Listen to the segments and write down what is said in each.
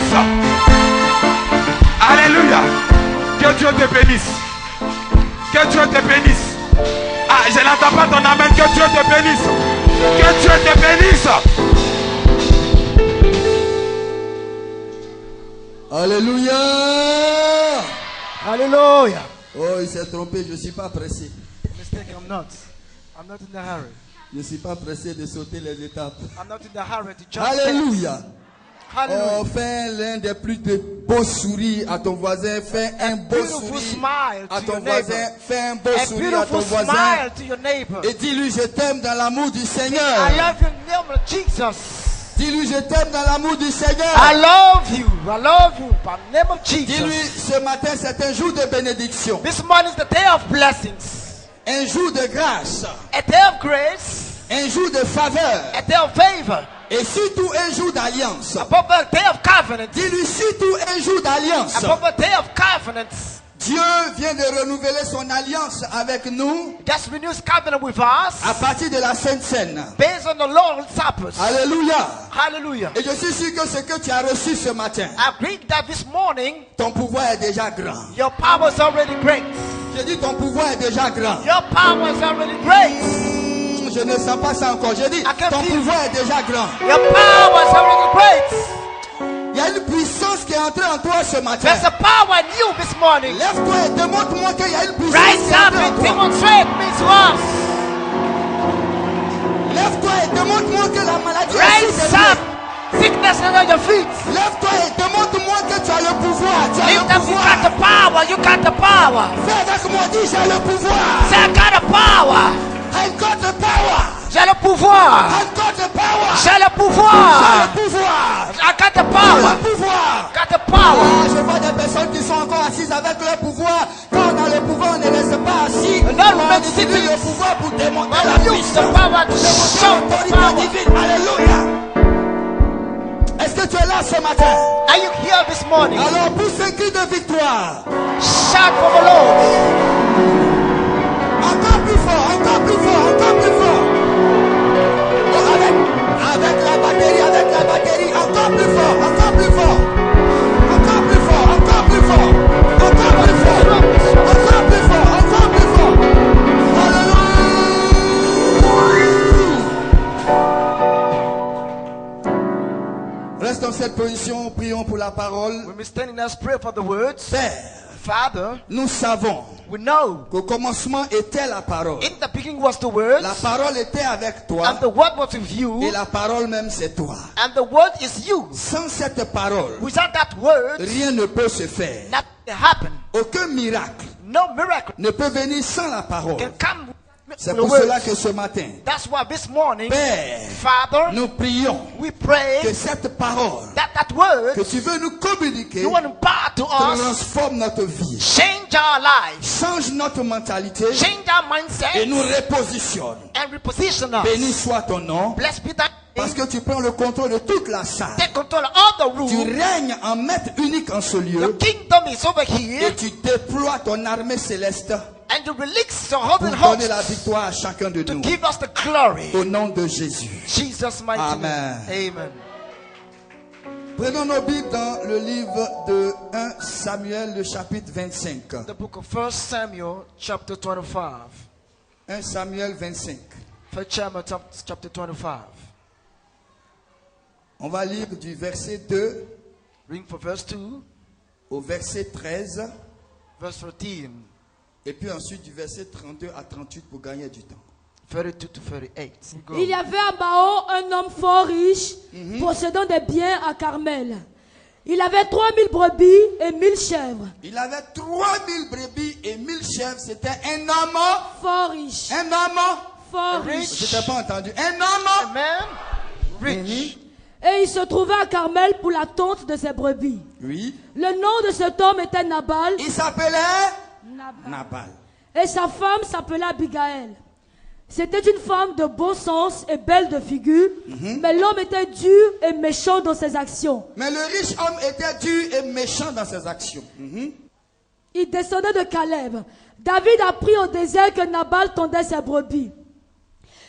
Yes. Alléluia. Que Dieu te bénisse. Que Dieu te bénisse. Ah, je n'entends pas ton amen. Que Dieu te bénisse. Que Dieu te bénisse. Alléluia. Hallelujah. Oh, il s'est trompé, je ne suis pas pressé. Mistake, I'm not in a hurry. Je ne suis pas pressé de sauter les étapes. I'm not in a hurry to jump. Alléluia. Hallelujah. Oh, fais l'un des plus de beaux sourires à ton voisin. Fais un beau Beautiful sourire smile à to ton your voisin. neighbor. Fais un beau A sourire à ton beautiful voisin. smile to your neighbor. Et dis-lui, je t'aime dans l'amour du Seigneur. I love you in the name of Jesus. Dis-lui, je t'aime dans l'amour du Seigneur. I love you. I love you. By the name of Dis-lui, Jesus. ce matin, c'est un jour de bénédiction. This morning is the day of blessings. Un jour de grâce. A day of grace. Un jour de faveur. A day of favor. Et surtout un jour d'alliance. Above a day of covenant. Dis-lui, surtout un jour d'alliance. Above a day of covenant. Dieu vient de renouveler son alliance avec nous Just renew his covenant with us. à partir de la Sainte Seine. Based on the Lord's Supper. Alléluia. Hallelujah. Et je suis sûr que ce que tu as reçu ce matin, I agree that this morning ton pouvoir est déjà grand. your power is already great. Je dis ton pouvoir est déjà grand. Your power is already great. Je ne sens pas ça encore. Je dis ton pouvoir est déjà grand. Your power is already great. Il y a une puissance qui est entrée en toi ce matin. There's a power in you this morning. Lève-toi et démontre-moi qu'il y a une puissance Rise qui est up entrée en and toi. demonstrate me to us. Lève-toi et démontre-moi que la maladie est Rise sous tes up. pieds. Sickness under your feet. Lève-toi et démontre-moi que tu as le pouvoir. Tu as Lift le up, you got the pouvoir. power. You got the power. Fais avec moi, dis j'ai le pouvoir. Say, I got the power. I got the power. J'ai le pouvoir. I got the power. J'ai le J'ai pouvoir. le pouvoir. I got the J'ai power. le pouvoir. Got the power. Ah, je vois des personnes qui sont encore assises avec leur pouvoir. Quand on a le pouvoir, on ne reste pas assis. And then On make utilise cities. le pouvoir pour démontrer la And use the puissance. power to show the L'autorité power. divine. Alléluia. Est-ce que tu es là ce matin? Are you here this morning? Alors pousse un cri de victoire. Shout for the Lord. Encore plus fort, encore plus fort, encore plus fort. Oh, avec la batterie, encore plus fort, encore plus fort. Encore plus fort, encore plus fort. Encore plus fort, encore plus fort, encore plus fort. Alléluia. Reste dans cette position, prions pour la parole. When we stand in us, pray for the words. Père, Father, nous savons we know qu'au commencement était la parole. in the beginning was the word, La parole était avec toi. and the word was with you, Et la parole même c'est toi. and the word is you. Sans cette parole, Without that word, rien ne peut se faire. nothing happen. Aucun miracle No miracle ne peut venir sans la parole. can come C'est with the pour word. cela que ce matin, That's why this morning, Père, Father, nous prions we pray que cette parole that word que tu veux nous communiquer you want to impart to us, transforme notre vie, change our lives, change notre mentalité change our et mindset, nous repositionne. and reposition us. Béni soit ton nom, Blessed be thy parce name. que tu prends le contrôle de toute la salle. Take control of all the Tu room. règnes en maître unique en ce Your lieu kingdom is over et here, tu déploies ton armée céleste and you release your pour holy donner host la victoire à chacun de to nous. give us the glory. Au nom de Jésus. Jesus' mighty Amen. name. Amen. Prenons nos Bibles dans le livre de 1 Samuel, le chapitre 25. The book of 1 Samuel, chapter 25. 1 Samuel 25. 1 Samuel, chapter 25. On va lire du verset 2 Reading from verse 2, au verset 13. verse 13, Et puis ensuite du verset 32 à 38 pour gagner du temps. 32 to 38. We go. Il y avait à Mao un homme fort riche, possédant des biens à Carmel. Il avait 3000 brebis et 1000 chèvres. Il avait 3000 brebis et 1000 chèvres. C'était un homme. Fort riche. Un homme. Fort Riche. riche. Je t'ai pas entendu. Un homme. Amen. Rich. Et il se trouvait à Carmel pour la tonte de ses brebis. Oui. Le nom de cet homme était Nabal. Il s'appelait Nabal. Et sa femme s'appelait Abigaël. C'était une femme de bon sens et belle de figure, mais l'homme était dur et méchant dans ses actions. Mais le riche homme était dur et méchant dans ses actions. Il descendait de Caleb. David apprit au désert que Nabal tondait ses brebis.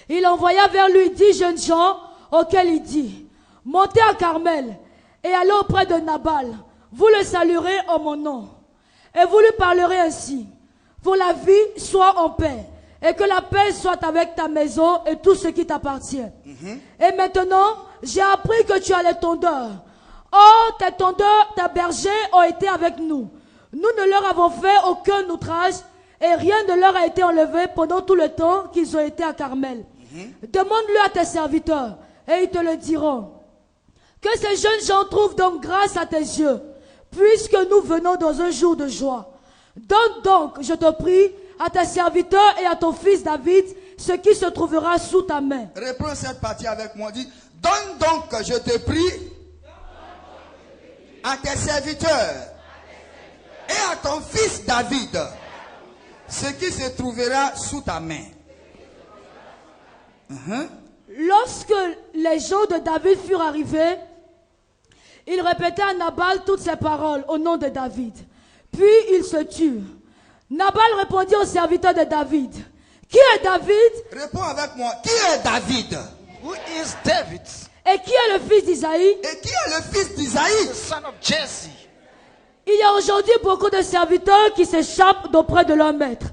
Il envoya vers lui 10 jeunes gens auxquels il dit: montez à Carmel et allez auprès de Nabal. Vous le saluerez en mon nom. Et vous lui parlerez ainsi. Pour la vie, sois en paix. Et que la paix soit avec ta maison et tout ce qui t'appartient. Et maintenant, j'ai appris que tu as les tondeurs. Or, tes tondeurs, tes bergers ont été avec nous. Nous ne leur avons fait aucun outrage et rien ne leur a été enlevé pendant tout le temps qu'ils ont été à Carmel. Demande-le à tes serviteurs et ils te le diront. Que ces jeunes gens trouvent donc grâce à tes yeux, puisque nous venons dans un jour de joie. Donne donc, je te prie, à tes serviteurs et à ton fils David ce qui se trouvera sous ta main. Reprends cette partie avec moi. Dis, donne donc, je te prie, à tes serviteurs et à ton fils David ce qui se trouvera sous ta main. Lorsque les gens de David furent arrivés, ils répétaient à Nabal toutes ces paroles au nom de David. Puis ils se turent. Nabal répondit aux serviteurs de David. Qui est David? Réponds avec moi. Qui est David? Who is David? Et qui est le fils d'Isaïe? Et qui est le fils d'Isaïe? The son of Jesse. Il y a aujourd'hui beaucoup de serviteurs qui s'échappent d'auprès de leur maître.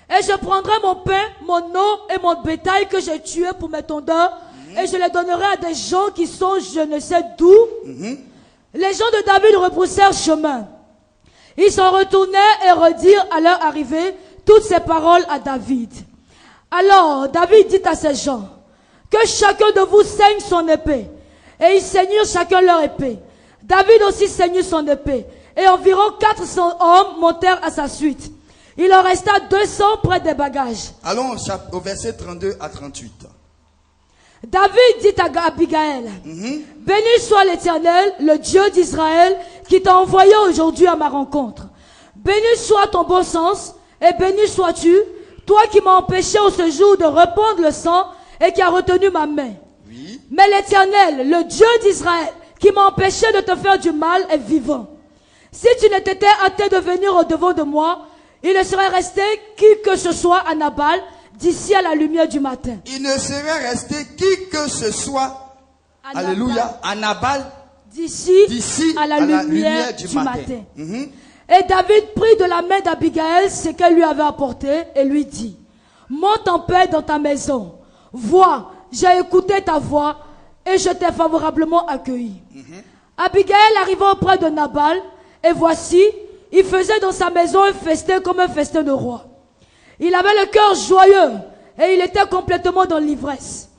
Et je prendrai mon pain, mon eau et mon bétail que j'ai tué pour mes tondeurs, et je les donnerai à des gens qui sont je ne sais d'où. Les gens de David rebroussèrent chemin. Ils s'en retournaient et redirent à leur arrivée toutes ces paroles à David. Alors David dit à ces gens, que chacun de vous saigne son épée. Et ils saignirent chacun leur épée. David aussi saignit son épée. Et environ 400 hommes montèrent à sa suite. Il en resta 200 près des bagages. Allons au verset 32 à 38. David dit à Abigail, béni soit l'Éternel, le Dieu d'Israël, qui t'a envoyé aujourd'hui à ma rencontre. Béni soit ton bon sens, et béni sois-tu, toi qui m'as empêché au séjour de répandre le sang, et qui a retenu ma main. Oui. Mais l'Éternel, le Dieu d'Israël, qui m'a empêché de te faire du mal, est vivant. Si tu ne t'étais hâté de venir au-devant de moi, il ne serait resté qui que ce soit à Nabal d'ici à la lumière du matin. Il ne serait resté qui que ce soit, alléluia, à Nabal D'ici à la lumière du matin. Et David prit de la main d'Abigail ce qu'elle lui avait apporté et lui dit, monte en paix dans ta maison. Vois, j'ai écouté ta voix et je t'ai favorablement accueilli. Abigail arriva auprès de Nabal et voici, il faisait dans sa maison un festin comme un festin de roi. Il avait le cœur joyeux et il était complètement dans l'ivresse.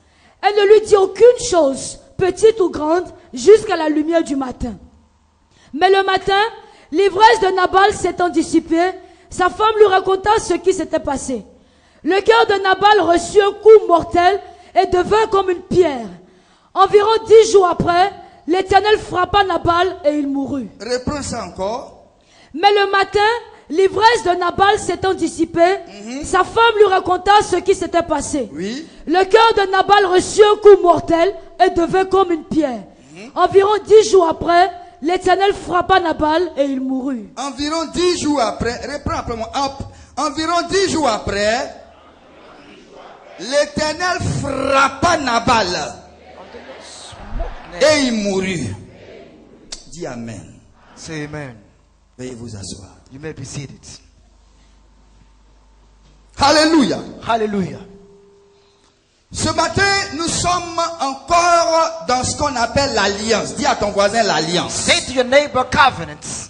Elle ne lui dit aucune chose, petite ou grande, jusqu'à la lumière du matin. Mais le matin, l'ivresse de Nabal s'étant dissipée, sa femme lui raconta ce qui s'était passé. Le cœur de Nabal reçut un coup mortel et devint comme une pierre. Environ 10 jours après, l'Éternel frappa Nabal et il mourut. Reprends ça encore. Mais le matin, l'ivresse de Nabal s'étant dissipée, sa femme lui raconta ce qui s'était passé. Oui. Le cœur de Nabal reçut un coup mortel et devint comme une pierre. Environ 10 jours après, l'Éternel frappa Nabal et il mourut. Environ 10 jours après, reprends après moi. Environ 10 jours après, l'Éternel frappa Nabal et il mourut. Dis Amen. Say amen. Veuillez vous asseoir. You may be seated. Alléluia. Hallelujah. Ce matin, nous sommes encore dans ce qu'on appelle l'alliance. Dis à ton voisin l'alliance. Say to your neighbor, covenants.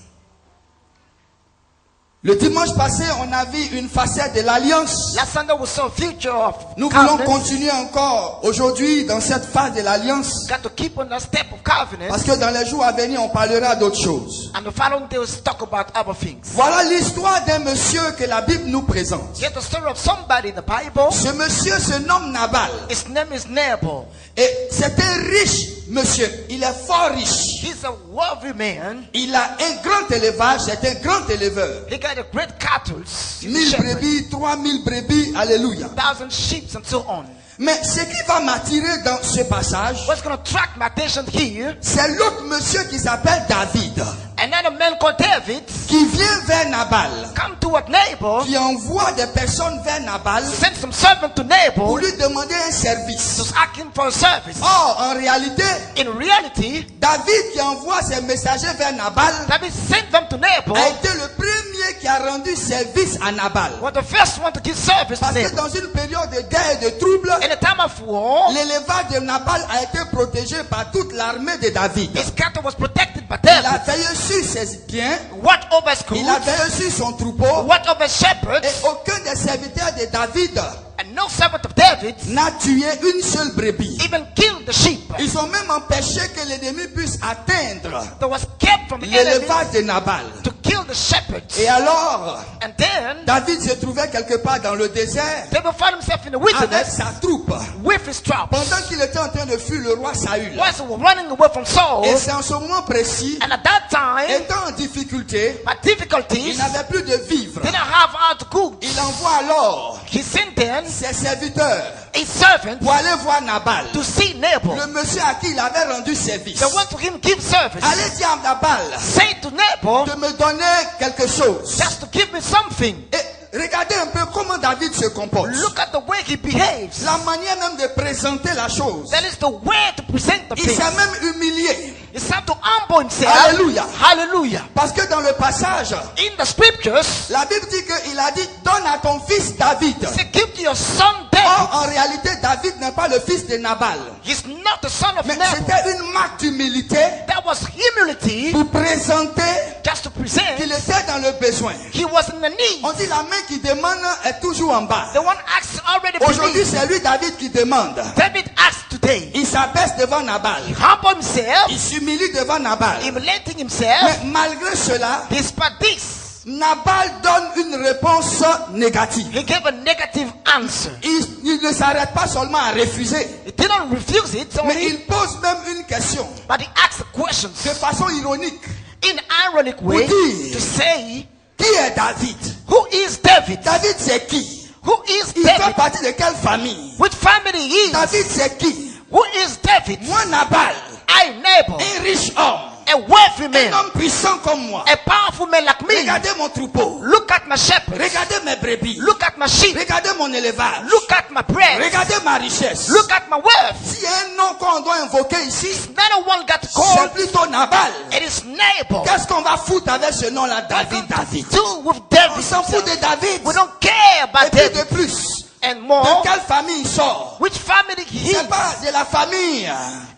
Le dimanche passé, on a vu une facette de l'alliance. Last Sunday we saw a future of Nous voulons covenants. continuer encore aujourd'hui dans cette phase de l'alliance. Got to keep on that step of covenant. Parce que dans les jours à venir, on parlera d'autres choses. And the following day we'll talk about other things. Voilà l'histoire d'un monsieur que la Bible nous présente. Get the story of somebody in the Bible. Ce monsieur se nomme Nabal. His name is Nabal. Et c'est un riche monsieur. Il est fort riche. He's a wealthy man. Il a un grand élevage. C'est un grand éleveur. He got a great cattle. 1000 brebis, 3000 brebis. Alléluia. 1,000 sheep and so on. Mais ce qui va m'attirer dans ce passage, What's going to attract my attention here? c'est l'autre monsieur qui s'appelle David. Another a man called David qui vient vers Nabal, come toward Nabal, qui envoie des personnes vers Nabal sent some servant to pour Nabal lui demander un service. to ask him for a service. Or, en réalité, In reality, David qui envoie ses messagers vers Nabal David sent them to a Nabal, été le premier qui a rendu service à Nabal. was the first one to give service to Parce que Nabal. dans une période de guerre et de troubles, In a time of war, l'élevage de Nabal a été protégé par toute l'armée de David. his cattle was protected by Il a David. veillé sur ses biens, What over his il a goods, veillé sur son troupeau, what over his et shepherds, aucun des serviteurs de David and no servant of David n'a tué une seule brebis. even killed the sheep. Ils ont même empêché que l'ennemi puisse atteindre That was kept from the enemy l'élevage de Nabal. to kill the shepherds. Et alors, And then David se trouvait quelque part dans le désert David found himself in the avec wilderness sa troupe. with his troops. Pendant qu'il était en train de fuir le roi Saül. Whilst he was running away from Saul, Et c'est en ce moment précis, and at that time, étant en difficulté, by il difficulties, n'avait plus de vivres. didn't have how to cook. Il envoie alors He sent then ses serviteurs a servant pour aller voir Nabal, to see Nabal, le monsieur à qui il avait rendu service. the one to him give service. Allez dire à Nabal Say to Nabal, de me donner quelque chose. just to give me something. Et regardez un peu comment David se comporte. Look at the way he behaves. La manière même de présenter la chose. That is the way to present the Il thing. s'est même humilié. It's time to humble himself. Alléluia. Hallelujah. Parce que dans le passage, In the scriptures, la Bible dit qu'il a dit donne à ton fils David. say, give to your son Or, David. en réalité, David n'est pas le fils de Nabal. He's not the son of Mais Nabal. c'était une marque d'humilité That was humility, pour présenter just to present qu'il était dans le besoin. he was in the need. On dit la main qui demande est toujours en bas. The one asked already Aujourd'hui, beneath. c'est lui David qui demande. David asked today. Il s'abaisse devant Nabal. He humbled himself, Il s'humilie devant Nabal. humiliating himself. Mais malgré cela, Despite this, Nabal donne une réponse négative. he gave a negative answer. Il ne s'arrête pas seulement à refuser, He didn't refuse it, mais only, il pose même une question but he asked questions de façon ironique. in ironic way dire. to say, Qui est David? who is David? David c'est qui? Who is Il fait David? partie de quelle famille? Which family he is? David c'est qui? Who is David? Moi Nabal, I, Nabal, un riche homme, a wealthy un man, homme puissant comme moi. a powerful man like me. Regardez mon troupeau, Look at my shepherd. regardez mes brebis, Look at my sheep. regardez mon élevage, Look at my bread. regardez ma richesse. Look at my wealth. S'il y a un nom qu'on doit invoquer ici, Not one got c'est called. plutôt Nabal. It is Nabal. Qu'est-ce qu'on va foutre avec ce nom-là, What David, to David? do with On David s'en fout himself? de David. We don't care Et about puis de David. plus, And more, de quelle famille il sort? which family he C'est is. pas de la famille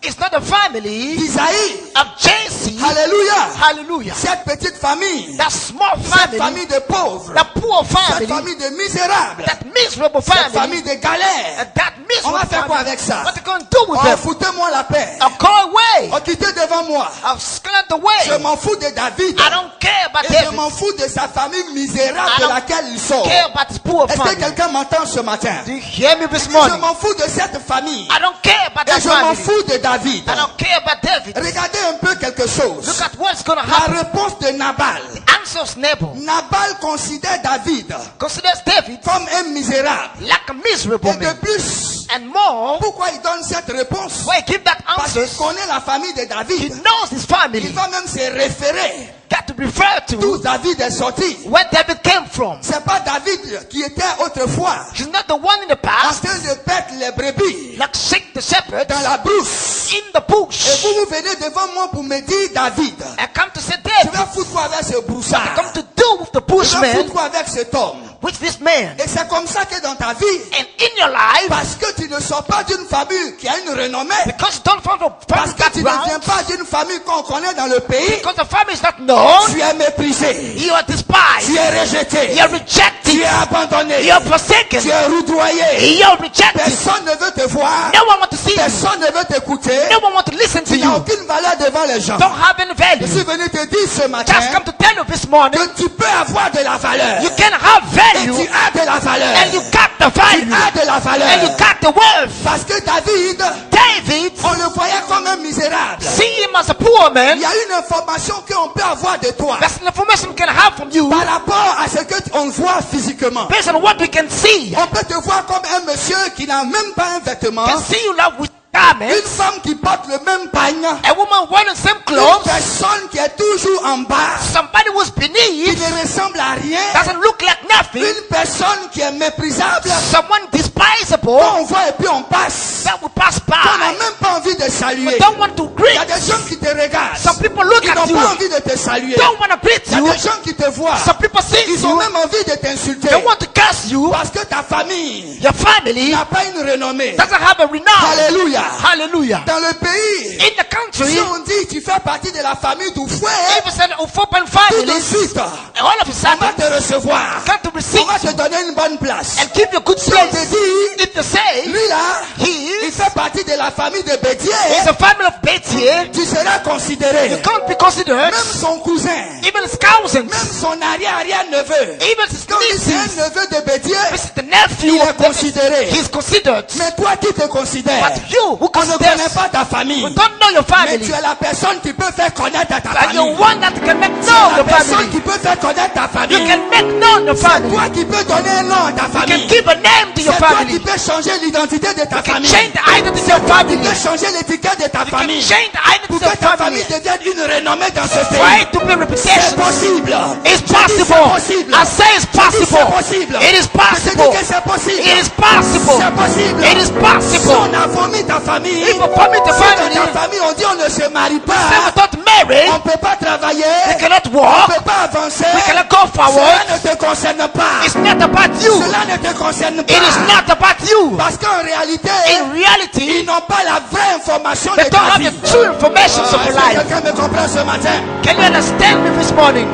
It's not the family d'Isaïe. of Jesse. Alléluia. Hallelujah. Cette petite famille, That small cette family, famille de pauvres, that poor cette family, famille de misérables, that miserable cette family, famille de galères. and that On va miserable faire quoi family. avec ça? What are you going to do with Oh, them? foutez-moi la paix. I'll go away. Oh, quittez devant moi. I'll scale the Je way. m'en fous de David. I don't care about Et je David. m'en fous de sa famille misérable I de don't laquelle il sort. Care about his poor Est-ce que family. quelqu'un m'entend ce matin? Do you hear me this Je morning? m'en fous de cette famille. I don't care about Et that je m'en family. fous de David. I don't care about David. Regardez un peu quelque chose. Look at what's going to La happen. réponse de Nabal. Answers Nabal. Nabal considère David Considers David comme un misérable. like a miserable Et de man. plus, And more, pourquoi il donne cette réponse? why he give that Parce qu'il answer? connaît la famille de He David. knows his Il family. va même se référer Got to refer d'où to David est sorti. where David came from. C'est pas David qui était autrefois He's not the one in the en past train de perdre les brebis like shake the shepherd dans la brousse. in the Et bush. vous venez devant moi pour me dire, David, I come to say tu David. vas foutre quoi avec ce I broussard? come to do with the Tu vas bushman foutre quoi avec cet homme? with this man. Et c'est comme ça que dans ta vie, And in your life, parce que tu ne sors pas d'une famille qui a une renommée, because you don't follow the parce family que tu ne viens background, pas d'une famille qu'on connaît dans le pays, because the family is not known, tu es méprisé, you are tu despised, es rejeté, you are tu rejected, es abandonné, you are forsaken, tu es roudoyé. you are rejected. Personne ne veut te voir, No one wants to see you. personne ne veut t'écouter, No one wants to listen to tu n'as you. aucune valeur devant les gens. Don't have any Je suis value. venu te dire ce matin Just come to tell you this morning, que tu peux avoir de la valeur. you can have Et value, tu as de la valeur. and you got the Tu value, as de la valeur. and you got the wealth. Parce que David, David, on le voyait comme un misérable. see him as a poor man. Il y a une information qu'on peut avoir de toi That's an information we can have from you par rapport à ce que on voit physiquement. based on what we can see. On peut te voir comme un monsieur qui n'a même pas un vêtement, Can see you love with garments, Une femme qui porte le même pagne. a woman wearing the same Une clothes, personne qui est toujours en bas. somebody who's Qui beneath, ne ressemble à rien. doesn't look like nothing, Une personne qui est méprisable. someone despisable, On voit et puis on passe. that will pass On n'a by, même pas envie de saluer. but don't want to Il greet. y a des gens qui te regardent. Some people look Ils at n'ont you, pas envie de te saluer. don't want to greet Il y a you. des gens qui te voient. Some people see Ils ont you, même envie de t'insulter. they want to curse you. Parce que ta famille Your family n'a pas une renommée. doesn't have a renown. Alléluia. Hallelujah. Dans le pays, In the country, si on dit tu fais partie de la famille du fouet, if it's an open tout de family, suite, all of a on sudden, va te recevoir. come to receive On va te you donner une bonne place. and give you a good Si on te place. dit, If they say lui là, he il is fait partie de la famille de Bédier, a family of Betier, tu seras you considéré. can't be considered. Même son cousin, Even his cousins, même son arrière-arrière-neveu, even his quand c'est nieces, un neveu de Bédier, this is the nephew il est of David. considéré. He's considered. Mais toi qui te considères, But you who on ne connaît considers, pas ta famille. we don't know your Mais family, tu es la personne qui peut faire connaître à ta and you're famille. one that can make Tu es known la your personne family. qui peut faire connaître ta You famille. can make known your C'est family. toi qui peux donner un nom à ta You can famille. give a name to your C'est toi qui family. peux changer l'identité de ta You can famille. change the identity of your Tu family. peux changer l'étiquette de ta You can famille. change the Pour identity que of ta your famille family. devienne une renommée dans ce Try pays. to be a C'est reputation. possible. It's Je dis possible. c'est possible. I say it's Je dis c'est possible. possible. It is Je te possible. dis que c'est possible. It is possible. C'est possible. It is Si possible. on a vomi ta famille, If a family to si dans family, ta famille on dit on ne se marie say pas, without marriage, on ne peut pas travailler, we cannot on ne walk, peut pas avancer, we cannot go forward. cela ne te concerne pas. It's not about you. Cela ne te concerne It is pas. not about you. Parce qu'en réalité, In ils reality, n'ont pas la vraie information they de don't ta have vie. the true information of Est-ce your que life. quelqu'un me comprend ce matin? Can you understand me this morning?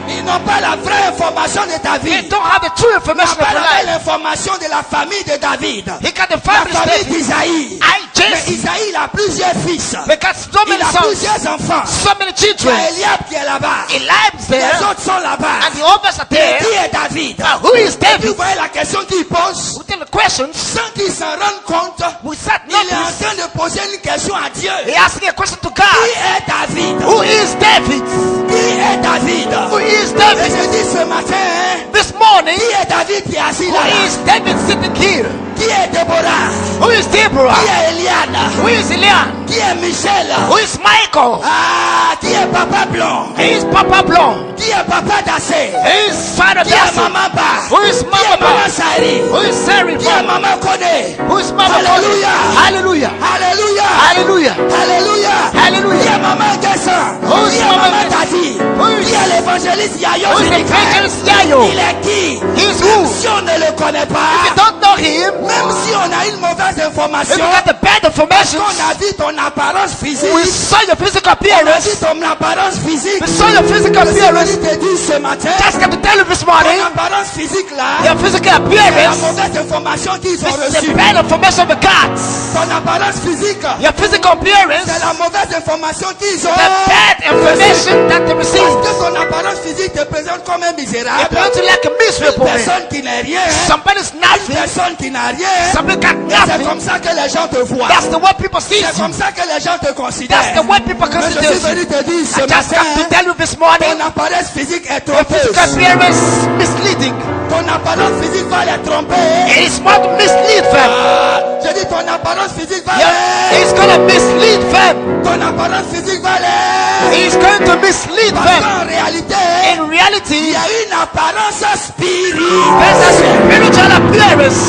Ils n'ont pas la vraie information de ta They vie. don't have the true Ils n'ont information pas of your la vraie life. information de la famille de David. He got the La family famille statement. d'Isaïe. I Mais Jesse. Isaïe, il a plusieurs fils. They got so Il many a sons, plusieurs enfants. so many Il y children. a Eliab qui est là-bas. Eliab's Les there, autres sont là-bas. and the others are Et there. qui est David? Now, who is Vous David? voyez la question qu'il pose Within the questions, sans qu'il s'en rende compte. we sat Il est en notice. train de poser une question à Dieu. He asking a question to Qui God. est David? Who is David? Qui est David? Who is Et David? je dis ce matin, hein, This morning, qui est David qui est assis who là? is David sitting here? Qui est Déborah? Who is Deborah? Qui est Eliane? Who is Elian? Qui est Michel? Who is Michael? Ah, qui est Papa Blanc? He is Papa Blond. Qui est Papa Dassé? He is Father Qui est Dassey. Maman Ba? Who is Qui Mama est Maman Ba? Sari? Who is Sarah? Qui est Maman Koné? Who is Mama Hallelujah. Hallelujah. Alléluia! Hallelujah. Alléluia! Hallelujah. Qui est Maman Gassan? Who is Qui est Maman Maman Gassan? Tati? Who is- Qui est l'évangéliste Yayo Who is the Zénicaël? evangelist Yayo? Il est qui? He is Même who? si on ne le connaît If you pas, don't know him, même si on a une mauvaise if information, you got the bad information, on a vu ton apparence physique, we saw your physical on a vu appearance. ton apparence physique, We saw your physical le Seigneur appearance. te dit ce matin, Just got to tell you this morning, ton apparence physique là, your physical c'est la appearance mauvaise information qu'ils ont is the reçue. bad information we got. Ton apparence physique, Your physical appearance c'est is la mauvaise information qu'ils the ont bad information that they Parce received. que ton apparence physique te présente comme un It misérable, brings you like a une miserable man. personne qui n'est rien, Somebody's une nothing. personne qui n'a rien. Somebody got Et c'est nothing. comme ça que les gens te voient. That's the way people see C'est you. comme ça que les gens te That's considèrent. the way people Mais je consider suis venu you. te dire ce I just matin, have to tell you this morning, ton apparence physique est your physical trompeuse. appearance is misleading. Ton apparence physique va les tromper. It is what mislead them. Ah, je dis ton apparence physique va Yeah, les... it's gonna mislead them. Ton apparence physique va les... It's going to mislead Parce them. qu'en réalité, In il reality, y a une apparence there's a spirituelle. spiritual appearance.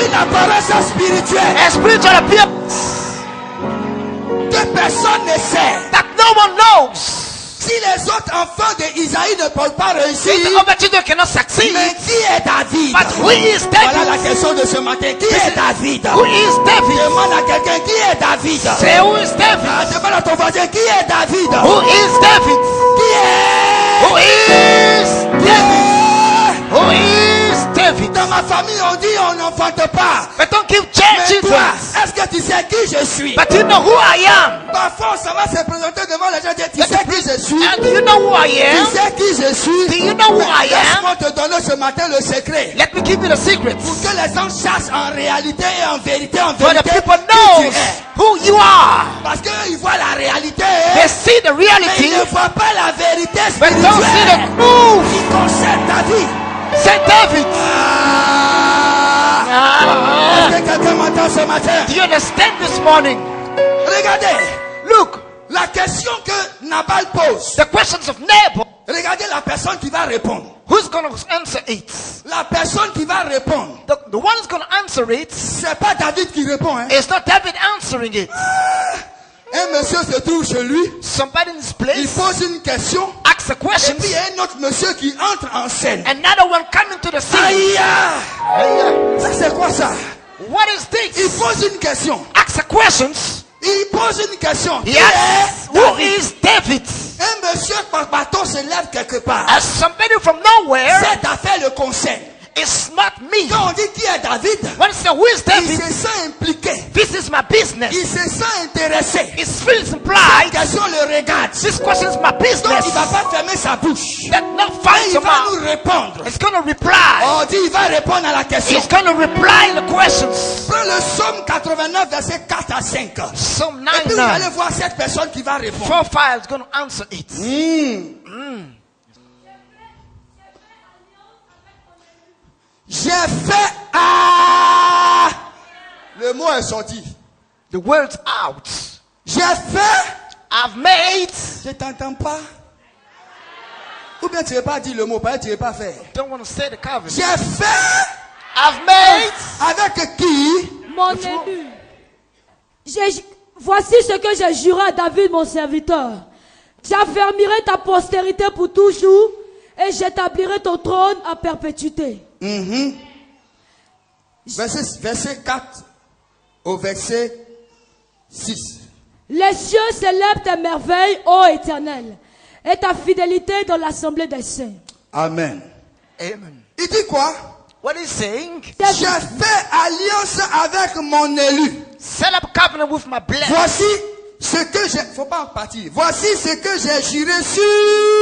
Une apparence spirituelle A spiritual appearance que personne ne sait. that no one knows. Si les autres enfants d'Isaïe ne peuvent pas réussir, If the other children cannot succeed, mais qui est David? but who is Voilà la David? question de ce matin. Qui est David? Who is David? Demande à quelqu'un qui est David. Say who is David? Ah, demande à ton voisin qui est David. Who is David? Qui est? Who is David? Who is David? Dans ma famille, on dit on n'enfante pas. But don't give Mais children. toi, est-ce que tu sais qui je suis? But you know who I am. Parfois, ça va se présenter devant les gens et dire, tu sais qui je suis? And do you know who I am? Tu sais qui je suis? Do you know who I am? Laisse-moi te donner ce matin le secret. Let me give you the secret. Pour que les gens sachent en réalité et en vérité, For the people qui tu knows es. who you are. Parce qu'ils voient la réalité, They see the mais reality, ils ne voient pas la vérité but don't see spirituelle the truth. qui concerne ta vie. Saint David. Ah, Est-ce que quelqu'un m'entend ce matin? Do you understand this morning? Regardez. Look, La question que Nabal pose. the questions of Nabal. Regardez la personne qui va répondre. Who's going to answer it? La personne qui va répondre. The one who's going to answer it C'est pas David qui répond. Hein. is not David answering it. Un monsieur se trouve chez lui. Somebody in this Il place pose une question. asks a Et question. puis il y a un autre monsieur qui entre en scène. Another one coming to the scene. Aïe! Hey, Ça c'est quoi ça? what is Il this? pose une question. Asks a questions. Il pose une question. Qui Yes. est Who David? is David? Un monsieur par bateau se lève quelque part. As somebody from nowhere, Cette affaire le concerne. it's not me. Quand on dit qui est David, When you say who is il David, se sent impliqué. this is my business. Il se sent intéressé. It feels La implied. question le regarde. This question is my Donc business. il va pas fermer sa bouche. That not Et find il your va mouth. nous répondre. It's going to reply. On dit il va répondre à la question. It's going to reply the questions. Prends le psaume 89 verset 4 à 5. Psalm Et puis 9, vous 9. allez voir cette personne qui va répondre. 4, 5 is going to answer it. J'ai fait ah. Le mot est sorti. The word's out. J'ai fait. I've made. Je t'entends pas. Ou bien tu ne veux pas dire le mot, parce que tu ne veux pas faire. Don't want to say the covenant. J'ai fait I've made. avec qui? Mon élu. Voici ce que j'ai juré à David, mon serviteur. J'affermirai ta postérité pour toujours et j'établirai ton trône à perpétuité. Verset 4 au verset 6. Les cieux célèbrent tes merveilles, ô Éternel, et ta fidélité dans l'assemblée des saints. Amen. Amen. Il dit quoi? What he's saying? J'ai fait alliance avec mon élu. Set up a covenant with my blessed. Voici ce que j'ai. Faut pas en partir. Voici ce que j'ai juré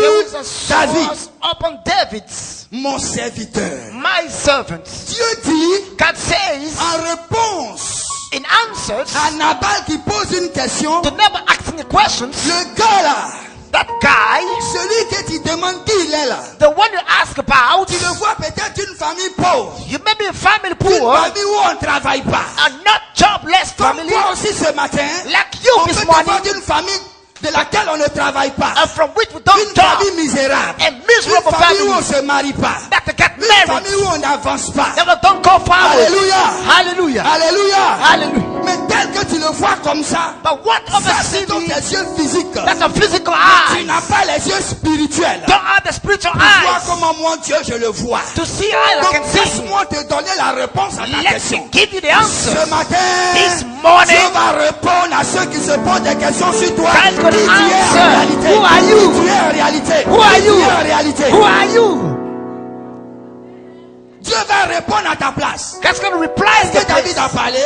There was a sur David, source upon David, mon serviteur. my servant. Dieu dit God says, en réponse in answer à Nabal qui pose une question, to never asking the questions, le gars là, that guy, celui que tu demandes qui il est là, the one you ask about, tu le vois peut-être une famille pauvre, you may be a family une poor, famille où on ne travaille pas. a not jobless Comme family, toi aussi ce matin, like you on peut this te morning, voir d'une famille de laquelle on ne travaille pas. from which we don't Une job, famille misérable. a Une miserable famille où on ne family, se marie pas. that they get Une married, famille où on n'avance pas. never don't go forward. Alléluia. Hallelujah. Alléluia. Hallelujah. Mais tel que tu le vois comme ça, But what of ça a c'est dans city tes yeux physiques. that's a physical Tu eye? n'as pas les yeux spirituels. Don't have the spiritual Vois eyes comment mon Dieu je le vois. to see how I Donc can see. laisse-moi te donner la réponse à ta Let question. me give you the answer. Ce matin, This morning, Dieu va répondre à ceux qui se posent des questions sur toi. God's Qui gonna tu es en answer. réalité? Who are you? Qui tu es en réalité? Who are Qui you? tu es en réalité? Who are you? Dieu va répondre à ta place. God's going to reply Est-ce to que David a place. parlé?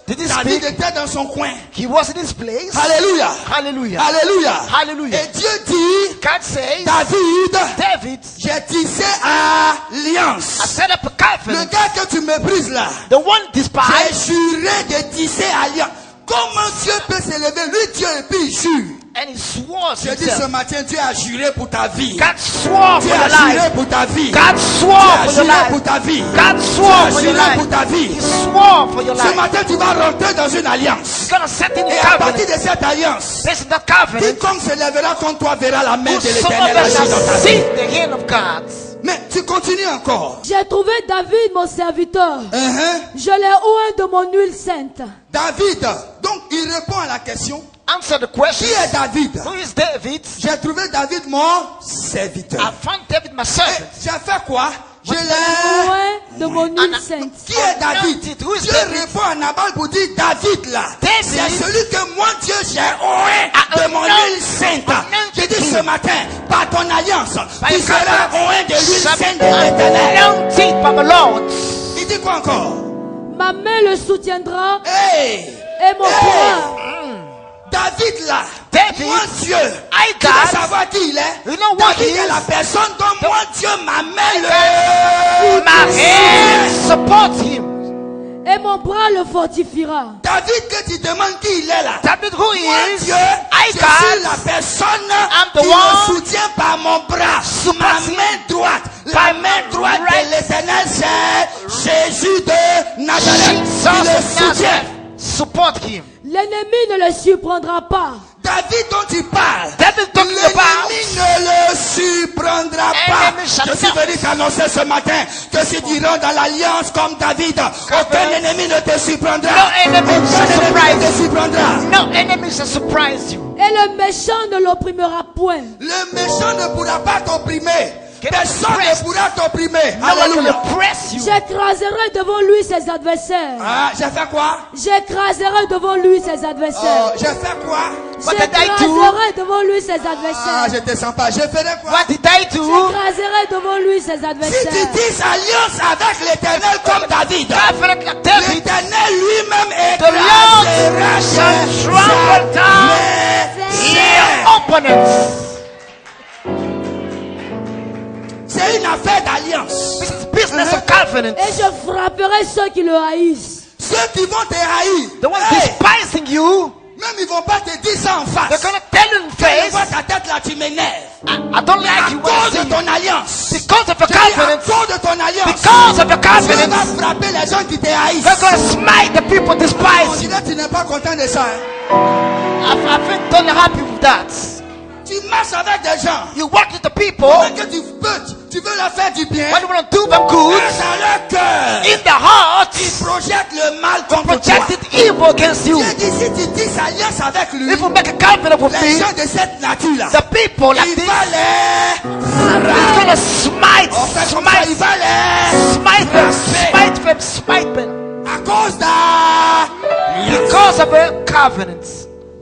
Did he David speak? était dans son coin. He was in his place. Alléluia. Hallelujah. Alléluia. Hallelujah. Et Dieu dit, God says, David, David, j'ai tissé I alliance. set up a Le covenant. gars que tu méprises là, The one j'ai despised, juré de tisser alliance. Comment Dieu peut s'élever? Lui, Dieu, et puis il jure. and he swore Je dis ce himself. matin, Dieu a juré pour ta vie. God swore for Dieu your a juré life. pour ta vie. God Dieu swore a for your juré pour life. ta vie. God Dieu swore a for your juré pour life. ta vie. He swore for your Ce life. matin, tu vas rentrer dans une alliance. He's going to set in Et a à partir covenant. de cette alliance, Based on that covenant, quiconque se lèvera contre toi verra la main de whosoever l'Éternel agir dans ta shall vie. see the hand of God. Mais tu continues encore. J'ai trouvé David, mon serviteur. Je l'ai oint de mon huile sainte. David, donc il répond à la question. Answer the Qui question. est David? Who is David? J'ai trouvé David mon serviteur. I found David my Et servant. j'ai fait quoi? Je l'ai. Oint de mon huile sainte. Qui est David? Who is Dieu David? répond à Nabal pour dire David là. David. C'est celui que moi Dieu j'ai oint de mon huile sainte. Je dis ce matin, par ton alliance, tu seras oint de l'huile sainte de l'Éternel. Anointed by the Lord. Il dit quoi encore? Ma main le soutiendra Hey! et mon bras. David là, David, moi Dieu, I tu veux God, savoir qui il est? you know what David he est is? la personne dont moi Dieu m'amène My hand le. support him. Et mon bras le fortifiera. David que tu demandes qui il est là. David, who Moi he is? Dieu, I je suis God, la personne I'm the qui one me soutient par mon bras, ma main droite. La main droite de l'Éternel, c'est Jésus de Nazareth, Jesus il le of soutient. Nazareth, support him. L'ennemi ne le surprendra pas. David dont il parle, David talking about. l'ennemi ne le surprendra pas. Enemy shall Je suis not. venu t'annoncer ce matin que si tu rentres dans l'alliance comme David, aucun ennemi ne te surprendra. No enemy Aucun shall ennemi surprise ne te surprendra. No enemy shall surprise you. Et le méchant ne l'opprimera point. Le méchant ne pourra pas t'opprimer. Personne press. ne pourra t'opprimer. No one will Alléluia. oppress you. J'écraserai devant lui ses adversaires. Ah, j'ai fait quoi? J'écraserai devant lui ses Oh, adversaires. j'ai fait quoi? What did I do? J'écraserai devant lui ses Ah, adversaires. je te sens pas. Je ferai quoi? What did I do? J'écraserai devant lui ses Si tu adversaires. dis alliance avec l'éternel comme David, Covenant like David. l'éternel lui-même The Lord écrasera shall ses trample down adversaires. your opponents. C'est une affaire d'alliance. This is business of covenant. Et je frapperai ceux qui le haïssent. Ceux qui vont te haïr, The ones hey, despising you, même ils vont pas te dire ça en they're face. gonna tell you in Quand ils face, voient ta tête là, tu m'énerves. I don't À like you when I cause see de you. ton alliance. Because of your Je dis, à covenant, cause de ton alliance. because of your Dieu covenant, va frapper les gens qui te haïssent. they're gonna smite the people On despise you. dirait que tu n'es pas content de ça. Hein? I think don't happy with that. Tu marches avec des gens. You work with the people Pendant que tu veux leur faire du bien. when you want to do them good. Mais dans leur cœur, In the heart, ils projettent le mal contre toi. projected evil against you. Dieu dit, si tu dis alliance avec lui, If you make a covenant with les me, gens de cette nature-là, the people like il this, va les he's gonna smite, En fait, comme ça, il va les smite them, smite them, smite them. à cause d'alliance. Because of a covenant.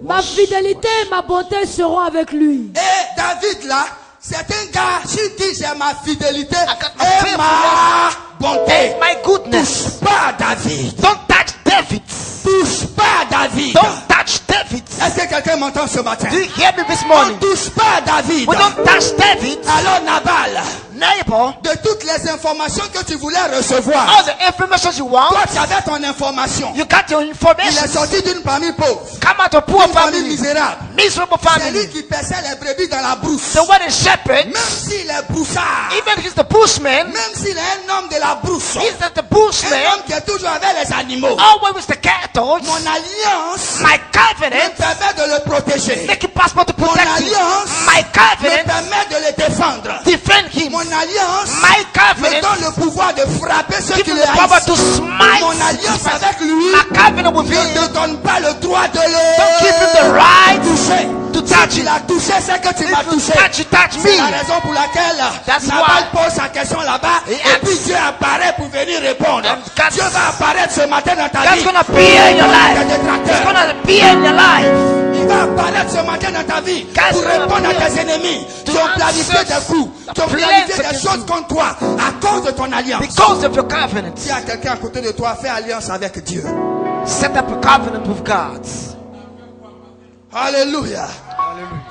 Ma fidélité et ma bonté seront avec lui. Et David là, c'est un gars qui dit j'ai ma fidélité got my et ma bonté. My goodness. Touche pas David. Don't touch David. Touche pas David. Don't touch David. Est-ce que quelqu'un m'entend ce matin? Do you hear me this On morning? touche pas David. We don't touch David. Alors Nabal, Neighbor, de toutes les informations que tu voulais recevoir, all the information you want, toi tu avais ton information. you got your Il est information. sorti d'une famille pauvre, Come out of poor une famille family, misérable. miserable C'est lui family. qui paissait les brebis dans la brousse. The one is shepherd, Même s'il est broussard, even he's the bushman, même s'il est un homme de la brousse, he's the un bushman, homme qui est toujours avec les animaux. always with the cattle. Mon alliance My me covenant, permet de le protéger. make it possible to Mon protect him. alliance My me covenant, permet de le défendre. defend him. Mon alliance My me covenant, donne le pouvoir de frapper ceux give qui him le the power to haïssent. smite. Mon alliance avec lui My covenant with ne him, te donne pas le droit de don't give him le the right toucher. to Si touch tu him. l'as touché, c'est que tu m'as If you touché. touch, you touch C'est la me. raison pour laquelle That's Nabal why. pose sa question là-bas He et asks. puis Dieu apparaît pour venir répondre. And God- Dieu va apparaître ce matin dans ta God's vie. gonna appear in your life. Tes It's détracteurs. gonna appear in your life. Il va apparaître ce matin dans ta vie God's pour gonna répondre à appear tes ennemis qui to ont planifié answer des coups, qui ont the planifié plans des against choses you. contre toi à cause de ton alliance. Because of your covenant. Dis à quelqu'un à côté de toi, fais alliance avec Dieu. Set up a covenant with God. Alléluia.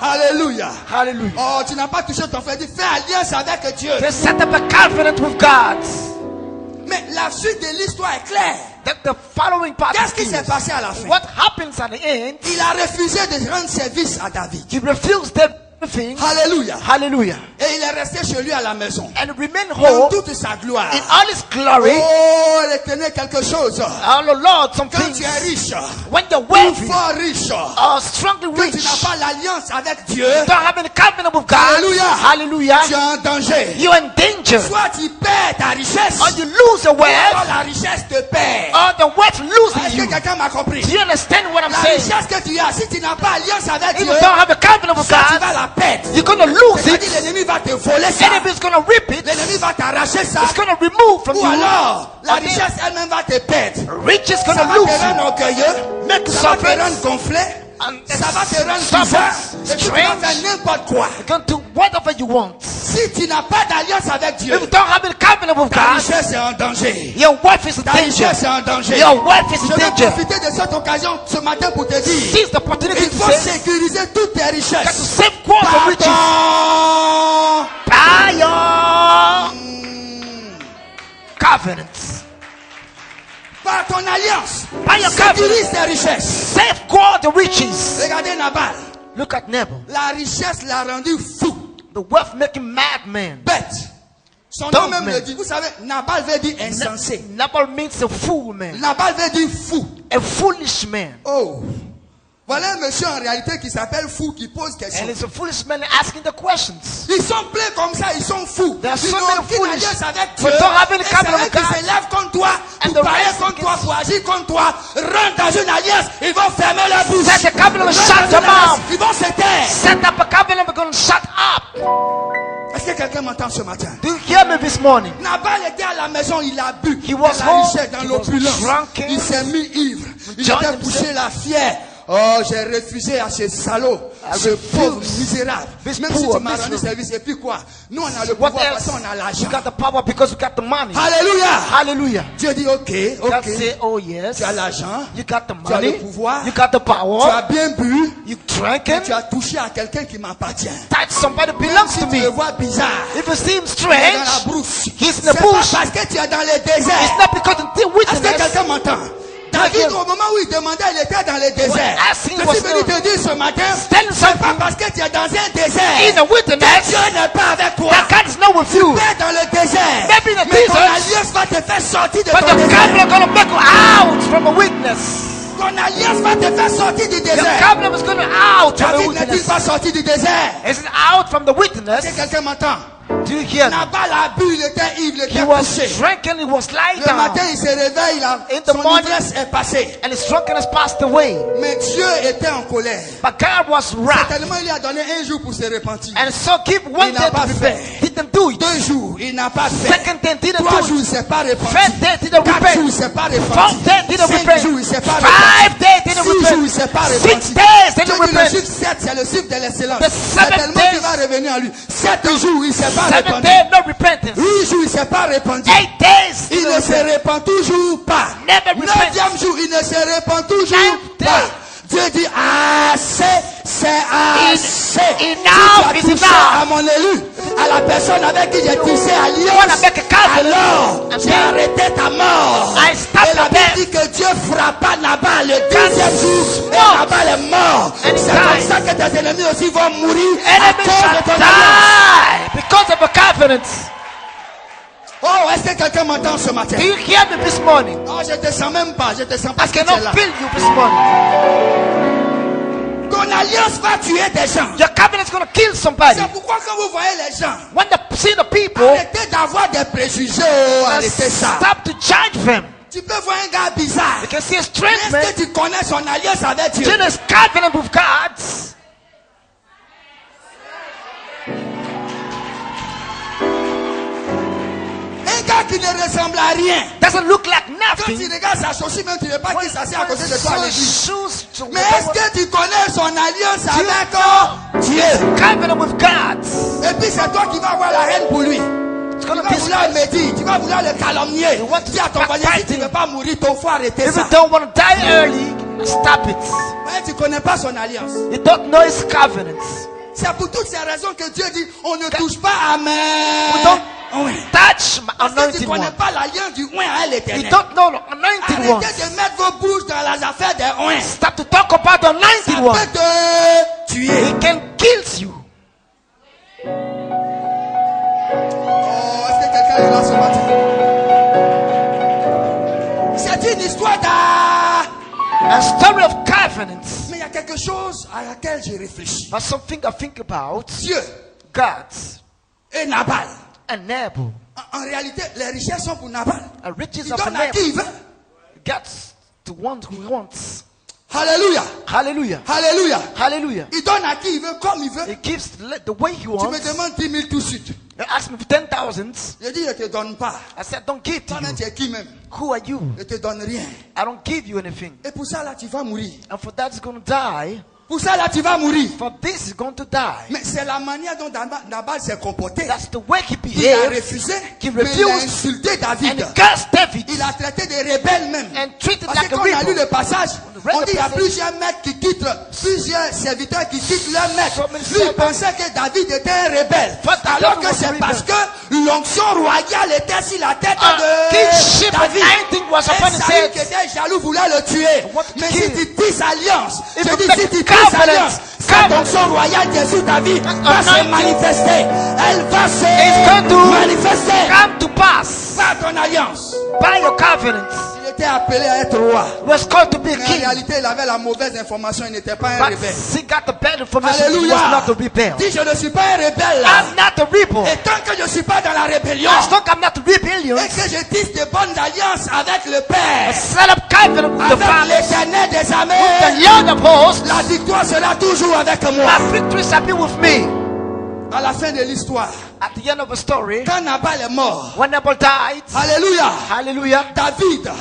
Alléluia. Hallelujah. Oh, tu n'as pas touché ton frère. Dis, fais alliance avec Dieu. They set up a covenant with God. Mais la suite de l'histoire est claire. The following part Qu'est-ce qui is s'est passé à la fin? what happens at the end. Il a refusé de rendre service à David. He refused everything. Alléluia. Hallelujah. Et il est resté chez lui à la maison. And remain Dans whole toute sa gloire. in all his glory. Oh, retenez quelque chose. Oh Lord, some Quand things. tu es riche, When you're ou wealthy fort riche, or strongly que tu rich, n'as pas l'alliance avec Dieu, don't have any covenant with God. Hallelujah. Hallelujah. tu es en danger. You're in danger. Soit tu perds ta richesse, Or you lose your ou alors wealth. la richesse te perd. Or the wealth Est-ce loses que you. quelqu'un m'a compris? Do you understand what I'm La saying? richesse que tu as, si tu n'as pas alliance avec If Dieu, you don't have a covenant with soit tu God, vas la perdre. you're gonna lose C'est-à-dire it. l'ennemi va te voler ça. Enemy's gonna rip it. L'ennemi va t'arracher ça. It's gonna remove from Ou you. alors, la Or the richesse elle-même va te perdre. rich is Ça gonna va lose te you. rendre orgueilleux. Make you Ça va te suffer. rendre gonflé. And Ça va te rendre stubborn, bizarre. Et tu vas strange. faire n'importe quoi. You're going to do whatever you want. Si tu n'as pas d'alliance avec Dieu, If you don't have a covenant with ta God, richesse est en danger. your wife is in Ta danger. richesse est en danger. Your wife is Je in vais danger. profiter de cette occasion ce matin pour te dire, Seize the opportunity il to faut say, sécuriser toutes tes got to richesses. safeguard the Par riches ton by your covenants. par ton alliance. By your Sécurise covenant. tes richesses. Safeguard the riches. Regardez Nabal. Look at Nabal. La richesse l'a rendu fou, The wealth making madman. bête. Son nom dumb même man. le dit. Vous savez, Nabal veut dire insensé. Nabal means a fool man. Nabal veut dire fou. A foolish man. Oh. Voilà un monsieur en réalité qui s'appelle fou, qui pose question. And it's a foolish man asking the questions. Ils sont pleins comme ça, ils sont fous. There are Ils so n'ont many aucune foolish. alliance avec Dieu. But don't have any Et c'est covenant eux with qui God. s'élèvent contre toi, And pour the parler rest contre toi, against- pour agir contre toi. Rentre dans une alliance, ils vont fermer leur bouche. Set the covenant, Rentre shut dans them une alliance, up. ils vont se taire. Set up a covenant, we're going to shut up. Est-ce que quelqu'un m'entend ce matin? Do you hear me this morning? Nabal était à la maison, il a bu. He was dans la home, richesse, dans he l'opulence. was drunken. Il s'est mis ivre. Il John était poussé la fière. Oh, j'ai refusé à ce salaud, ce pauvre misérable. This Même si poor, tu m'as rendu miserable. service, et puis quoi? Nous, on a le What pouvoir parce else? qu'on a You l'argent. got the power because you got the money. Alléluia. Hallelujah. Dieu dit, ok, God ok. say, oh yes. Tu as l'argent, You got the tu as le money. pouvoir, You got the tu as power. bien bu, You et drinking. tu as touché à quelqu'un qui m'appartient. Touch somebody Même belongs si to tu le me. vois bizarre, If you see him il est dans la strange, brousse. he's in C'est the pas bush. parce que tu es dans le It's désert. not because of the Est-ce que witness. quelqu'un m'entend? David, au moment où il demandait, il était dans le désert. asking Je was suis venu no. te dire ce matin, Tell him c'est pas something. parce que tu es dans un In désert the wilderness, que Dieu n'est pas avec toi. that God is not with you. Tu es dans le désert, Maybe in the mais ton desert, alliance va te faire sortir de but ton the désert. covenant is going to make you out from the witness. Ton alliance va te faire sortir du The désert. covenant is going to out from the David n'est-il witness. pas sorti du désert? Is it out from the witness? Est-ce que quelqu'un m'entend? Do you hear me? Nabal a bu, il était ivre, il He était was couché. drinking, he was lying Le down, matin, il se réveille, In the son morning- ivresse est passée. and his drunkenness passed away. Mais Dieu était en colère. But God was wrath, Tellement il lui a donné un jour pour se repentir. and so give one Il n'a day pas to repent. fait. Didn't do it. 2 jours, il n'a pas fait. Second day didn't 3 do jours, il it. ne s'est pas repenti. Third day didn't 4 jours, il ne repent. s'est pas repenti. Fourth day didn't 5 repent. jours, il ne s'est pas 5 repenti. days didn't 6 jours, il ne repent. s'est pas 6 repenti. days Dieu didn't dit le repent. chiffre 7, c'est le chiffre de l'excellence. The C'est 7 tellement days- qu'il va revenir à lui. 7 jours, il ne s'est pas 7 repenti. days, no repentance. 8 jours, il ne s'est pas repenti. 8 days, Il didn't ne se repent. répand toujours pas. Never repent. 9e jour, il ne se répand toujours 9th pas. day. Dieu dit assez, c'est assez. Enough Si is tu as touché enough. à mon élu, à la personne avec qui j'ai tissé wanna alliance, make a covenant, alors and j'ai then arrêté ta mort. I stop Et la the Bible death. dit que Dieu frappa Nabal le 10e jour et smote. Nabal est mort. And he C'est comme died. ça que tes ennemis aussi vont mourir à Enemies cause shall de ton alliance. die because of a covenant. Oh, est-ce que quelqu'un m'entend ce matin? Do you hear me this morning? Oh, je te sens même pas, je te sens I pas que tu es là. cannot feel you this morning. Ton alliance va tuer des gens. Your covenant is going to kill somebody. C'est pourquoi quand vous voyez les gens, When they see the people, arrêtez d'avoir des préjugés. Oh, arrêtez ça. stop to judge them. Tu peux voir un gars bizarre. You can see a Mais strange man est-ce que tu connais son alliance avec Dieu? in his covenant with God. Un gars qui ne ressemble à rien. Doesn't look like Quand tu nothing. regardes sa chaussure, même tu ne veux pas qu'il s'assied à côté de toi à l'église. shoes to Mais est-ce que tu connais son alliance avec Dieu? covenant with God. Et puis c'est toi qui vas avoir la haine pour lui. It's Tu going to vas vouloir le be médire, tu vas vouloir le calomnier. You want to Dis à ton voisin, si tu ne veux pas mourir, il faut arrêter If ça. you don't want to die early, stop it. Mais tu ne connais pas son alliance. You don't know his covenants. C'est pour toutes ces raisons que Dieu dit, on ne touche pas à We main. don't Oui. touch my Parce que tu anointed ne connais one. pas l'alliance du oint à You l'éternel. don't know the anointed one. Arrêtez de mettre vos bouches dans les affaires des oints. Stop to talk about the Ça anointed one. peut te tuer. He can kill you. Oh, est-ce que quelqu'un est là ce matin? C'est une histoire A story of covenants. Mais il y a quelque chose à laquelle j'ai réfléchi. But something I think about. Dieu God et Nabal. and Nabal. En réalité, les richesses sont pour Nabal. And riches Il of donne à qui il Nabal. veut. God to one who he wants. Alléluia. Hallelujah. Alléluia. Hallelujah. Il donne à qui il veut, comme il veut. He gives the way he Tu me wants. demandes 10 000 tout de suite. He asked me for 10,000. Je dis, je ne te donne pas. I said, don't give to Toi-même, tu you. es qui même? Who are you? Je ne te donne rien. I don't give you anything. Et pour ça, là, tu vas mourir. And for that, he's going to die. Pour ça, là, tu vas mourir. For this, he's going to die. Mais c'est la manière dont Nabal s'est comporté. That's the way he Il a behaved. refusé, He mais il a refused. insulté And David. he cursed David. Il a traité de rebelle même. And treated Parce like que a quand on a lu rebel. le passage, read on the dit il y a passage. plusieurs maîtres qui quittent, plusieurs serviteurs qui quittent leur maître. So many Lui, il servants. pensait que David était un rebelle. But Alors David que was a c'est rebel. parce que l'onction royale était sur la tête kingship de David. anointing was upon his Et Saül head. qui était jaloux voulait le tuer. Want to Mais kill si tu tisses alliance, If je you dis make si tu a tisses covenant, alliance, cette onction royale qui est sur ta vie va se manifester. Elle va It's se going to manifester come to pass par ton alliance. by your covenant. Il était appelé à être roi. He was called to be a Mais en king. réalité, il avait la mauvaise information. Il n'était pas un But rebelle. he got the bad information. He Alléluia. was not a rebel. Dis, je ne suis pas un rebelle. I'm not a rebel. Et tant que je ne suis pas dans la rébellion, As long as I'm not a rebellion, et que je tisse de bonnes alliances avec le Père, set up covenant with the avec Father, l'Éternel des the armées, Lord of hosts, la victoire sera toujours avec moi. my victory shall be with me. À la fin de l'histoire, At the end of the story, quand Nabal est mort, when Nabal died, alléluia, hallelujah, David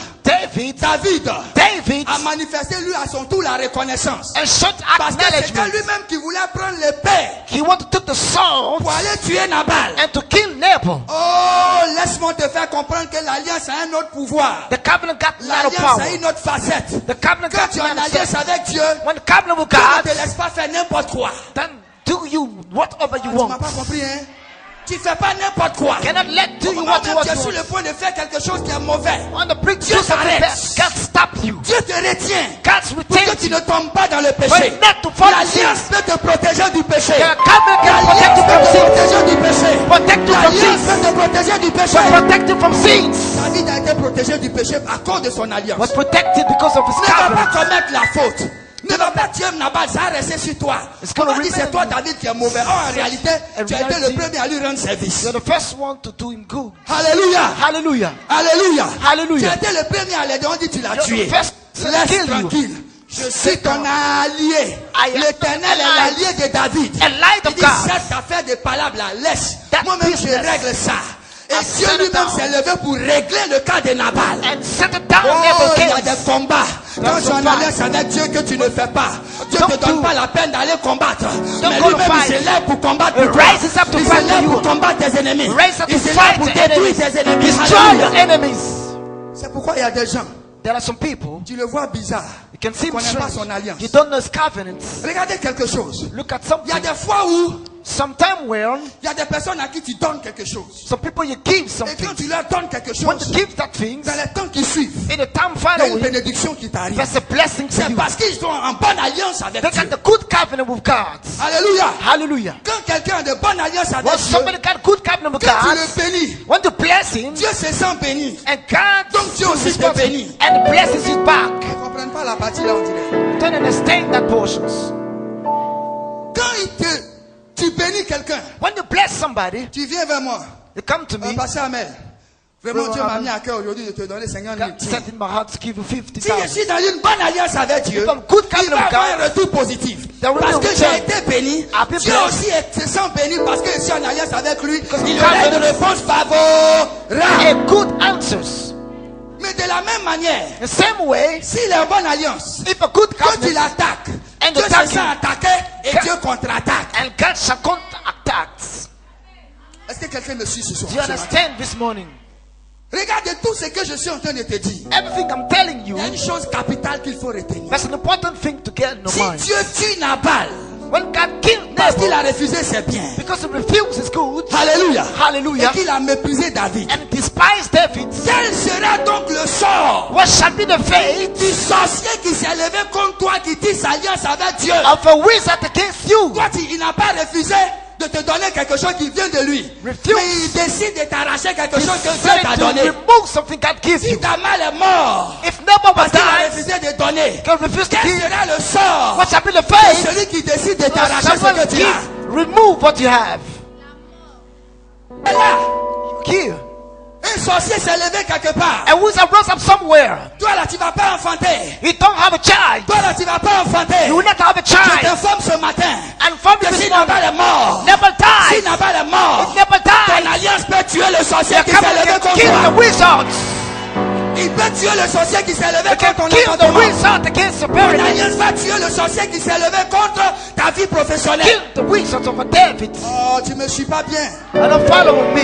David a manifesté lui à son tour la reconnaissance. and showed Parce que c'était acknowledgement. lui-même qui voulait prendre l'épée He wanted to take the sword pour aller tuer Nabal. and to kill Nabal. Oh, laisse-moi te faire comprendre que l'alliance a un autre pouvoir. The covenant got a lot of L'alliance power. a une autre facette. The covenant Quand got tu es a en lot of alliance power. avec Dieu, When the covenant with Dieu ne God, te laisse pas faire n'importe quoi. then do you whatever you Tu m'as want. pas compris, hein? Tu fais pas n'importe quoi. Cannot let do Au you moment what même you tu es sur want. le point de faire quelque chose qui est mauvais, On the brink Dieu to something t'arrête. bad, God stop you. Dieu te retient God's pour que retained tu you. ne tombes pas dans le péché. But not to fall in sin. L'alliance peut te protéger du péché. The covenant can protect you L'alliance from peut te sin. protéger du péché. Protect you from L'alliance peut sins. te protéger du péché. Protect you from sins. David a été protégé du péché à cause de son alliance. Was protected because of his Ne va pas covenant. commettre la faute. Ne va pas tuer Nabal, ça va rester sur toi. It's On gonna va dire c'est remain. toi David qui est mauvais. Oh, en réalité, In tu as été le reality, premier à lui rendre service. You're the first one to do him good. Alléluia. Hallelujah. Alléluia. Hallelujah. Tu as été le premier à l'aider. On dit tu l'as You're tué. the first to Laisse kill you. tranquille. Je suis ton allié. I am L'éternel est alive. l'allié de David. A light Il of dit God. cette affaire de palabres là, laisse. That Moi-même je business. règle ça. Et I Dieu set it lui-même down. s'est levé pour régler le cas de Nabal. And set it down Oh, Nabal's il y a case. des combats. Quand There's tu es en a fight. alliance avec Dieu que tu ne fais pas, Dieu ne Don't te donne do. pas la peine d'aller combattre. Mais go to lui-même il fight. se lève pour combattre He pour toi. rises up to Il se fight for lève you. pour combattre tes ennemis. Raise up Il to se lève fight pour the détruire enemies. tes ennemis. Destroy Alléluia. your enemies. C'est pourquoi il y a des gens, There are some people, tu le vois bizarre. you can see Tu him connais pas strange. son alliance. You don't know his covenants. Regardez quelque chose. Look at Il y a something. des fois où Sometime where il y a des personnes à qui tu donnes quelque chose. some people you give Et something. quand tu leur donnes quelque When you chose, give that thing, dans les temps qui suivent, in the time il y a une following, bénédiction qui t'arrive. there's a blessing to C'est you. parce qu'ils sont en bonne alliance avec They Dieu. got the good covenant with God. Alléluia. Hallelujah. Quand quelqu'un a de bonne alliance avec When Dieu, somebody got good covenant with quand tu God, le bénis, when you bless him, Dieu se sent béni. and God Donc Dieu aussi te bénit. and blesses you back. Ils ne comprennent pas la partie là, on dirait. Don't understand that portions. Quand tu bénis quelqu'un, When you bless somebody, tu viens vers moi. you come to me. Pasteur Amel, vraiment Brother Dieu m'a Amel. mis à cœur aujourd'hui de te donner 50 000. God set in my heart to give you Si je 50,000. suis dans une bonne alliance avec Dieu, If I'm good il covenant va with avoir God, un retour positif. there will Parce be a que j'ai return. été béni, I'll be Dieu blessed. aussi se sent béni parce que je suis en alliance avec lui. Il God aura une bless. réponse favorable. A good answers. Mais de la même manière, The same way, s'il est en bonne alliance, if a good quand il covenant attaque, And Dieu attack se sent him. attaqué et God- Dieu contre-attaque. and God shall counteract. Est-ce que quelqu'un me suit ce soir? Do you ce matin? understand this morning? Regarde tout ce que je suis en train de te dire. Everything I'm telling you, Il y a une chose capitale qu'il faut retenir. that's an important thing to get in your Si mind. Dieu tue Nabal When God killed parce qu'il Nabal, a refusé ses biens, because he refused his good, alléluia, Hallelujah. et qu'il a méprisé David, and despised David, quel sera donc le sort what shall be the fate du sorcier qui s'est levé contre toi, qui tisse alliance avec Dieu? of a wizard against you? Toi, il n'a pas refusé de te donner quelque chose qui vient de lui, Refuse. mais il décide de t'arracher quelque He chose que Dieu said t'a to donné. remove something God gives Si you. ta mal est mort If Nabal parce was qu'il a died, refusé de donner, God refused to quel give. sera le sort What shall be the de fate? celui qui décide de of t'arracher ce someone que tu as? remove what you have. Et là, Here. un sorcier s'est levé quelque part. A wizard rose up somewhere. Toi là, tu vas pas enfanter. You don't have a child. Toi là, tu vas pas enfanter. You will not have a Je child. t'informe ce matin And from que this si morning, Nabal est mort, Nabal si died. Nabal est mort, If Nabal ton died, alliance peut tuer le sorcier you qui come s'est levé and contre kill the toi. wizards. Il peut tuer le sorcier qui s'est levé You can contre ton kill the enfantement. wizard against your Ton parents. alliance va tuer le sorcier qui s'est levé contre ta vie professionnelle. Kill the wizards of David. Oh, tu me suis pas bien. And don't follow me.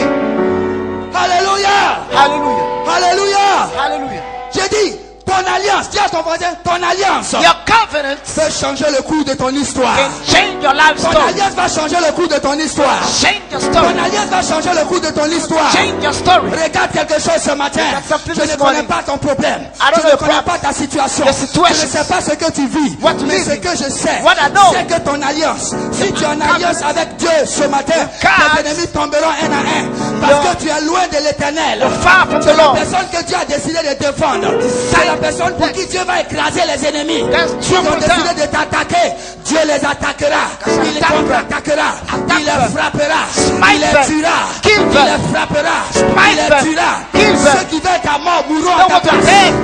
Alléluia. Hallelujah. Alléluia. Hallelujah. J'ai dit, Ton alliance, dis à ton voisin, ton alliance Your covenant peut changer le cours de ton histoire. can change your life Ton story. alliance va changer le cours de ton histoire. Change your Ton story. alliance va changer le cours de ton histoire. Change your story. Regarde quelque chose ce matin. Look at something Je ne this connais morning. pas ton problème. I don't Je know ne your connais problem. pas ta situation. The Je situation. ne sais pas ce que tu vis. What you Mais live ce in. que je sais, What I know. c'est que ton alliance, si tu es en alliance avec Dieu ce matin, cards. tes ennemis tomberont un à un. Parce que tu es loin de l'éternel. You're far from C'est the la Lord. personne que Dieu a décidé de défendre. C'est la personne pour qui Dieu va écraser les ennemis. That's S'ils ont true. décidé de t'attaquer, Dieu les attaquera. Il les contre-attaquera. Il les frappera. Il les tuera. Kill Il them. les frappera. Smite Il les them. tuera. Kill them. Ceux qui veulent ta mort mourront à Don't ta want to place. dead.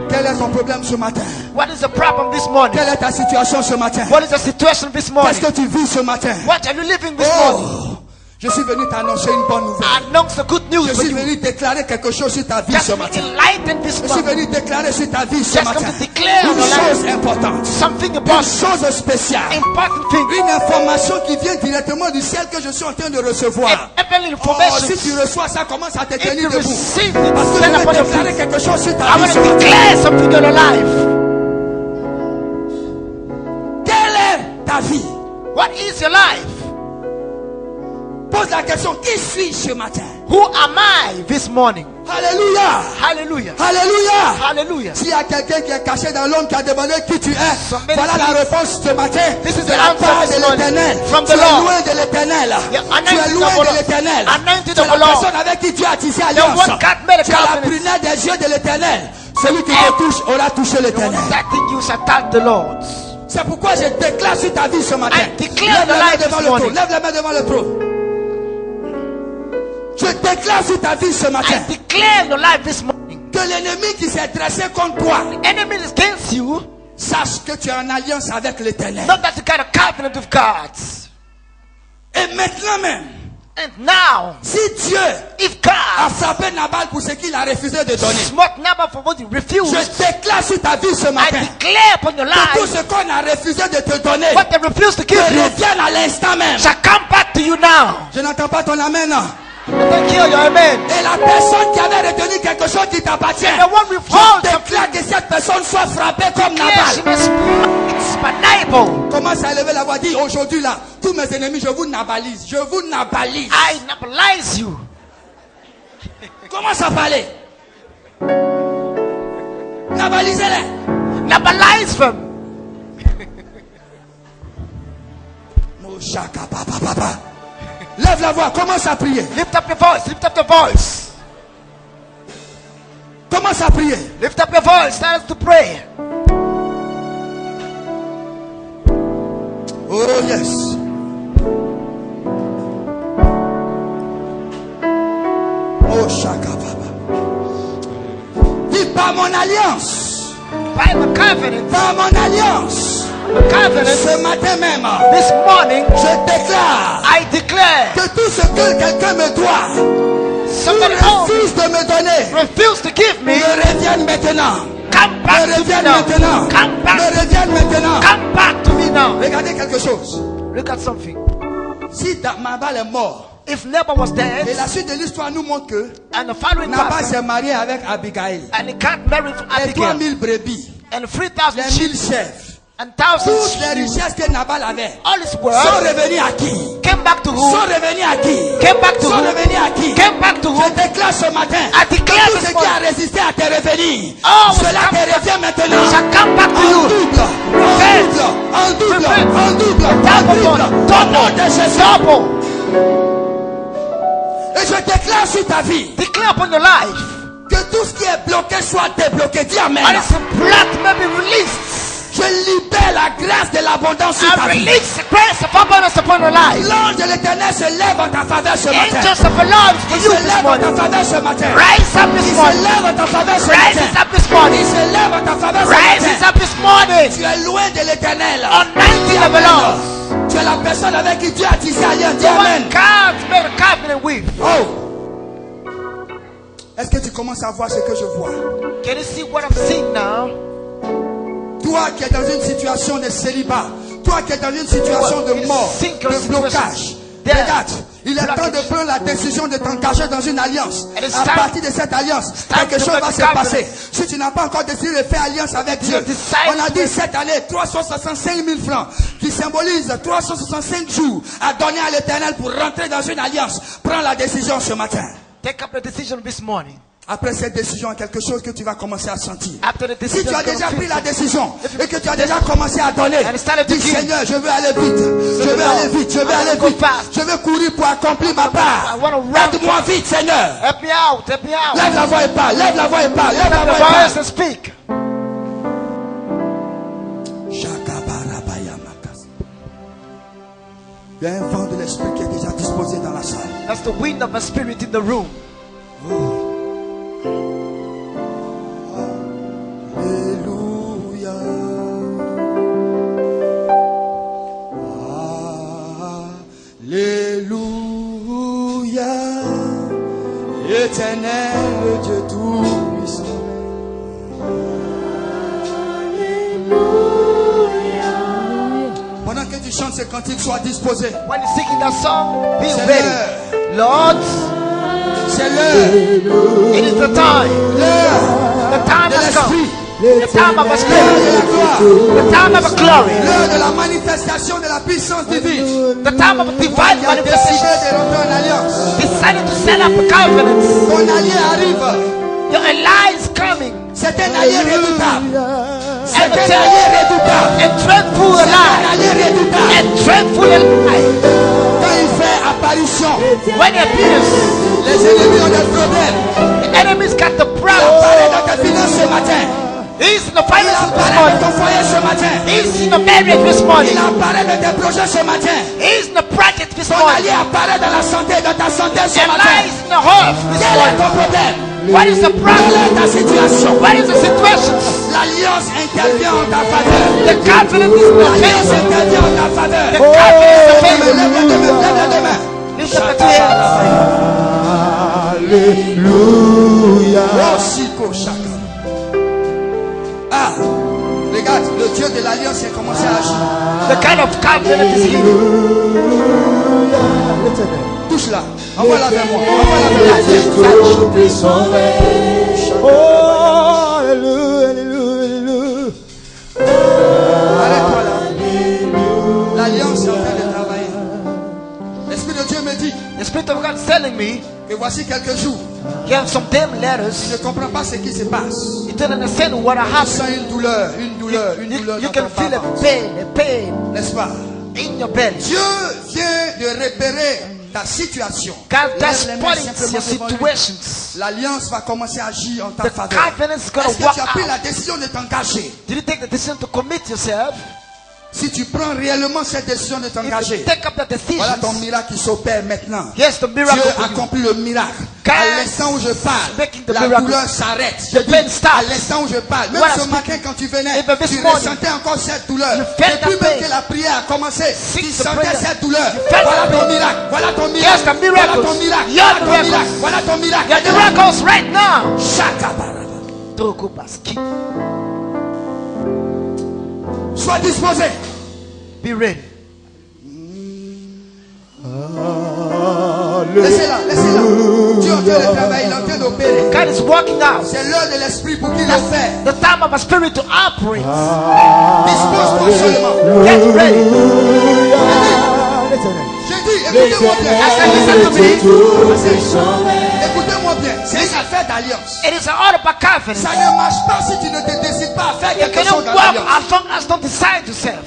Quel est ton problème ce matin? What is the problem this morning? Quelle est ta situation ce matin? What is the situation this morning? Qu'est-ce que tu vis ce matin? What are you living this morning? Oh, je suis venu t'annoncer une bonne nouvelle. Announce the good news Je for suis you. venu déclarer quelque chose sur ta vie Just ce be matin. enlightened this Je suis morning. venu déclarer sur ta vie ce Just matin come to declare une on your life. chose importante, Something une about chose spéciale, important thing. une information qui vient directement du ciel que je suis en train de recevoir. Heavenly Oh, information. si tu reçois ça, commence à te If tenir you debout. receive it, Parce que je stand vais upon your déclarer feet. quelque chose sur I ta want vie ce to matin. declare something in your life. Quelle est ta vie? What is your life? Pose la question, qui suis-je ce matin? Who am I this morning? Alléluia! Hallelujah. Alléluia! Hallelujah. S'il y a quelqu'un qui est caché dans l'ombre qui a demandé qui tu es, Somebody voilà la please. réponse ce matin. This is De the la answer part this de morning. l'éternel. From Tu the es Lord. loin de l'éternel. You're Tu es anointed loin of the de Lord. l'éternel. Anointed Tu es of la the Lord. personne avec qui Dieu a tissé The alliance. one God made a Tu es la covenant. prunelle des yeux de l'éternel. Celui qui te touche aura touché l'éternel. That thing you shall thank the Lord. C'est pourquoi je déclare sur ta vie ce matin. I declare Lève the la main light devant this le trône. morning. Lève la main devant le trône. Je déclare sur ta vie ce matin I declare your life this morning. que l'ennemi qui s'est dressé contre toi Enemy is against you. sache que tu es en alliance avec l'éternel. Not that you got a covenant with God. Et maintenant même, And now, si Dieu if a God frappé Nabal pour ce qu'il a refusé de donner, smote Nabal for what he refused, je déclare sur ta vie ce I matin declare upon your que tout life ce qu'on a refusé de te donner what they refused to te give you revienne à l'instant même. shall come back to you now. Je n'entends pas ton amen. Non. Thank you, your amen. Et la personne qui avait retenu quelque chose qui t'appartient, And the one withhold je déclare que cette personne soit frappée comme declare she Nabal. is smite by Nabal. Commence à élever la voix, dis aujourd'hui là, tous mes ennemis, je vous nabalise, je vous nabalise. I nabalize you. Commence à parler. Nabalisez-les. Nabalize them. Moshaka papa papa. Lève la voix, commence à prier. Lift up your voice. Lift up your voice. Commence à prier. Lift up your voice. Start to pray. Oh yes. Moshaka papa. Dis par mon alliance. By the covenant. Par mon alliance. The covenant. Ce matin même, This morning, je déclare I declare que tout ce que quelqu'un me doit, ou somebody else refuse de me donner, refused to give me. me revienne maintenant. Come back Me to me revienne now. maintenant. Come back. Me revienne maintenant. Come back to me now. Regardez quelque chose. Look at something. Si Nabal est mort, If Nabal was et dead, la suite de l'histoire nous montre que and the following Nabal part, s'est marié avec Abigail. and he got married to Les Abigail, 3000 brebis, and 3,000 les sheep, 1000 chefs, and thousands toutes les sheep, richesses que Nabal avait all his sont wealth revenues à qui? came back to Sont who? revenus à qui? Came back to Sont who? revenus à qui? Came back to who? Je déclare ce matin I declare que tout this ce qui a morning, résisté à tes revenus, Oh, cela come te revient maintenant. shall come back to En you. double, en double, en double, en double, en Double, double. Au nom de Jésus. double. Et je déclare sur ta vie Declare upon your life. que tout ce qui est bloqué soit débloqué. Dis amen. And its blood may be released. Je libère la grâce de l'abondance sur ta I vie. release the grace of abundance upon your life. L'ange de l'éternel se lève en ta faveur ce matin. Angels of the Lord for Il you se this lève en ta morning. faveur ce matin. Rise up Il this se morning. lève en ta faveur ce Rises matin. up this morning. Il se lève en ta faveur ce Rises matin. up this morning. Tu es loin de l'éternel. Anointing of the Lord. Tu es la personne avec qui Dieu a tissé alliance. Dis The amen. one God made a covenant with. Oh. Est-ce que tu commences à voir ce que je vois? Can you see what I'm seeing now? Toi qui es dans une situation de célibat, toi qui es dans une situation de mort, Single de blocage, death. Regarde, il est temps de prendre la décision de t'engager dans une alliance. À partir de cette alliance, quelque chose va se passer. Si tu n'as pas encore décidé de faire alliance avec Dieu, on a dit cette année 365 000 francs qui symbolise 365 jours à donner à l'Éternel pour rentrer dans une alliance. Prends la décision ce matin. Take up the decision this morning. Après cette décision, quelque chose que tu vas commencer à sentir. After the Si decision, tu as you're déjà gonna pris feel la décision et que tu as déjà commencé à donner, And started to dis give. Seigneur, je veux aller vite, je veux aller vite, je veux aller go vite, fast. je veux courir pour accomplir ma part. I wanna run Aide-moi vite, Seigneur. Help me out, help me out. Lève la voix et parle, lève la voix et parle, lève la Lift voix the et parle. voice and speak. Il y a un vent de l'esprit qui est déjà disposé dans la salle. That's the wind of a spirit in the room. Alléluia. Alléluia. Éternel Dieu tout-puissant. Pendant que tu chantes ce cantique, sois disposé. When you're singing that song, be C'est ready. l'heure. Lord, C'est l'heure. it is the time. L'heure The time de has come. l'esprit. The time of a L'heure de spirit. la gloire. The time of a glory. L'heure de la manifestation de la puissance divine. The time of a divine Qui a décidé manifestation. de rentrer en alliance. Decided to set up a covenant. Ton allié arrive. Your ally is coming. C'est un allié redoutable. C'est And un the allié redoutable. a dreadful C'est un ally. allié redoutable. A dreadful ally. Quand il fait apparition, When he appears, les ennemis ont des problèmes. the enemy's got the Il problem. apparaît dans tes finances ce matin. He's in the Il finances this apparaît dans morning. ton foyer ce matin. He's in the marriage this morning. Il apparaît dans tes projets ce matin. He's in the project this Ton morning. allié apparaît dans la santé, dans ta santé ce And matin. lies in the heart this Quel est morning. ton problème? What is the Quelle problem? est ta situation? What is the situation? L'alliance intervient en ta faveur. The covenant is in the L'alliance favor. intervient en ta faveur. The covenant is in the Lève favor. les deux mains, lève les deux mains. Lift up the two hands. Oh, Chico, chacun. Ah, regarde, le Dieu de l'alliance a commencé à agir. The kind of covenant is here. Touche-la. Envoie-la vers moi. Envoie-la vers moi. Arrête-toi là. L'alliance est en train de travailler. L'Esprit de Dieu me dit The Spirit of God is telling me, que voici quelques jours. you have some damn Je letters. ne comprends pas ce qui se passe. You don't understand what Je happened. sens une douleur, une douleur, une You, douleur you dans can ton feel a bas-ventre. pain N'est-ce pas? in your belly. Dieu vient de repérer ta situation. God Lève just les mains pointing simplement your devant lui. situations. L'alliance va commencer à agir en ta The faveur. covenant is going Est-ce to que work tu as pris out. la décision de t'engager? Did you take the decision to commit yourself? Si tu prends réellement cette décision de If you t'engager, take up the voilà ton decision, miracle qui s'opère maintenant. yes, the miracle Dieu for you. accomplit le miracle. God À l'instant où je making the parle, la miracle. douleur s'arrête. The Je pain dis, stops. à l'instant où je parle, même What ce I'm matin quand tu venais, Even this tu morning, ressentais encore cette douleur. you felt Et plus that même pain. que la prière a commencé, tu Since the sentais prayer, cette douleur. you felt Voilà that ton pain. miracle. Voilà ton Yes, miracle. the Voilà miracles. ton miracle. Your Voilà ton miracles. miracle. Voilà ton miracle. Your miracles right now. Shakabaraba. Tokubaski. Sois disposé. Be ready. Laissez-la, laissez-la. Dieu est en train de travailler, il est en train d'opérer. God is working out. C'est l'heure de l'esprit pour qu'il opère. The time of a spirit to operate. Dispose-toi seulement. Get ready. J'ai dit, écoutez-moi bien. I said, listen to me. Écoutez-moi bien. C'est une affaire d'alliance. It is an order by covenant. Ça ne marche pas si tu ne te décides pas à faire You quelque cannot chose dans walk l'alliance. as long as you don't decide yourself.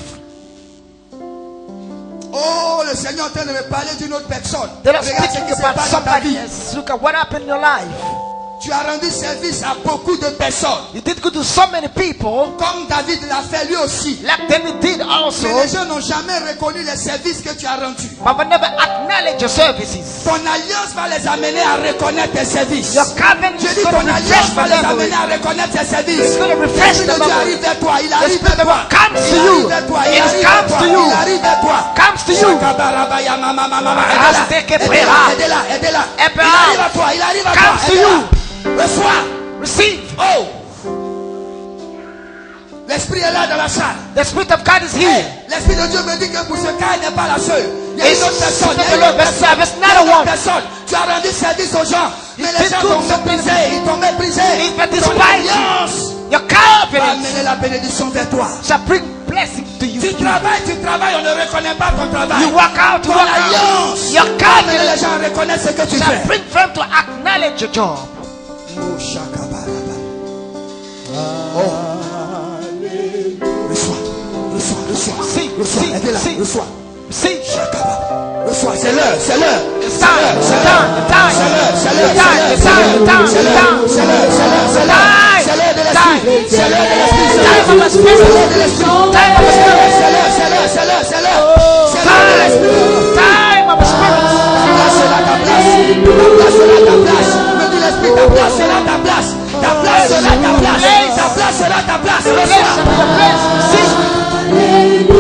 Oh, le Seigneur est en train de me parler d'une autre personne. They're not Regarde ce speaking qui se about passe dans ta somebody vie. else. Look at what happened in your life. Tu as rendu service à beaucoup de personnes. You did good to so many people, Comme David l'a fait lui aussi. like David did also, Mais les gens n'ont jamais reconnu les services que tu as rendus. but we never acknowledge your services. Ton alliance va les amener à reconnaître tes services. Your covenant Je is dis going ton to refresh alliance va the les memory. amener à reconnaître tes services. It's going to refresh L'Esprit the de Dieu memory. arrive vers toi, il The arrive Spirit vers of toi. God comes Il to you. arrive vers toi, il It arrive comes vers to toi, you. il arrive vers toi. Comes to you. Shakabarabaya, mama, mama, mama. Azteke Aidez-la, Prera. aidez-la, aidez-la. Help Il her arrive out. à toi, il arrive à Comes toi. to aidez-la. you. Reçois. Receive. Oh. L'esprit est là dans la salle. The Spirit of God is here. L'esprit de Dieu me dit que pour ce cas, il n'est pas la seule. Il y a une autre personne. Il y a une autre personne. Tu as rendu service aux gens. Mais les gens t'ont méprisé. Ils t'ont méprisé. Ton alliance Your va covenant amener la bénédiction vers toi. shall bring blessing to you. Tu travailles, on ne reconnaît pas ton travail. You walk out, Ton alliance Your va amener covenant les gens à reconnaître ce que tu shall fais. bring them to acknowledge your job. Oh, shakabaraba. Oh. Reçois. See, Aidez-la, reçois. see. Shakaba. Reçois, c'est l'heure. It's time, it's time, it's time, C'est l'heure de l'esprit. C'est l'heure de l'esprit. time of the Spirit, C'est l'heure de l'esprit. time of the Spirit, C'est l'heure. C'est l'heure de l'esprit. time of the Spirit. Ta place est là, ta place. Ta place est là, ta place. Me dit l'esprit, ta place est là, ta place. Ta place est là, ta place. Ta place est là, ta place. Reçois. Merci Seigneur.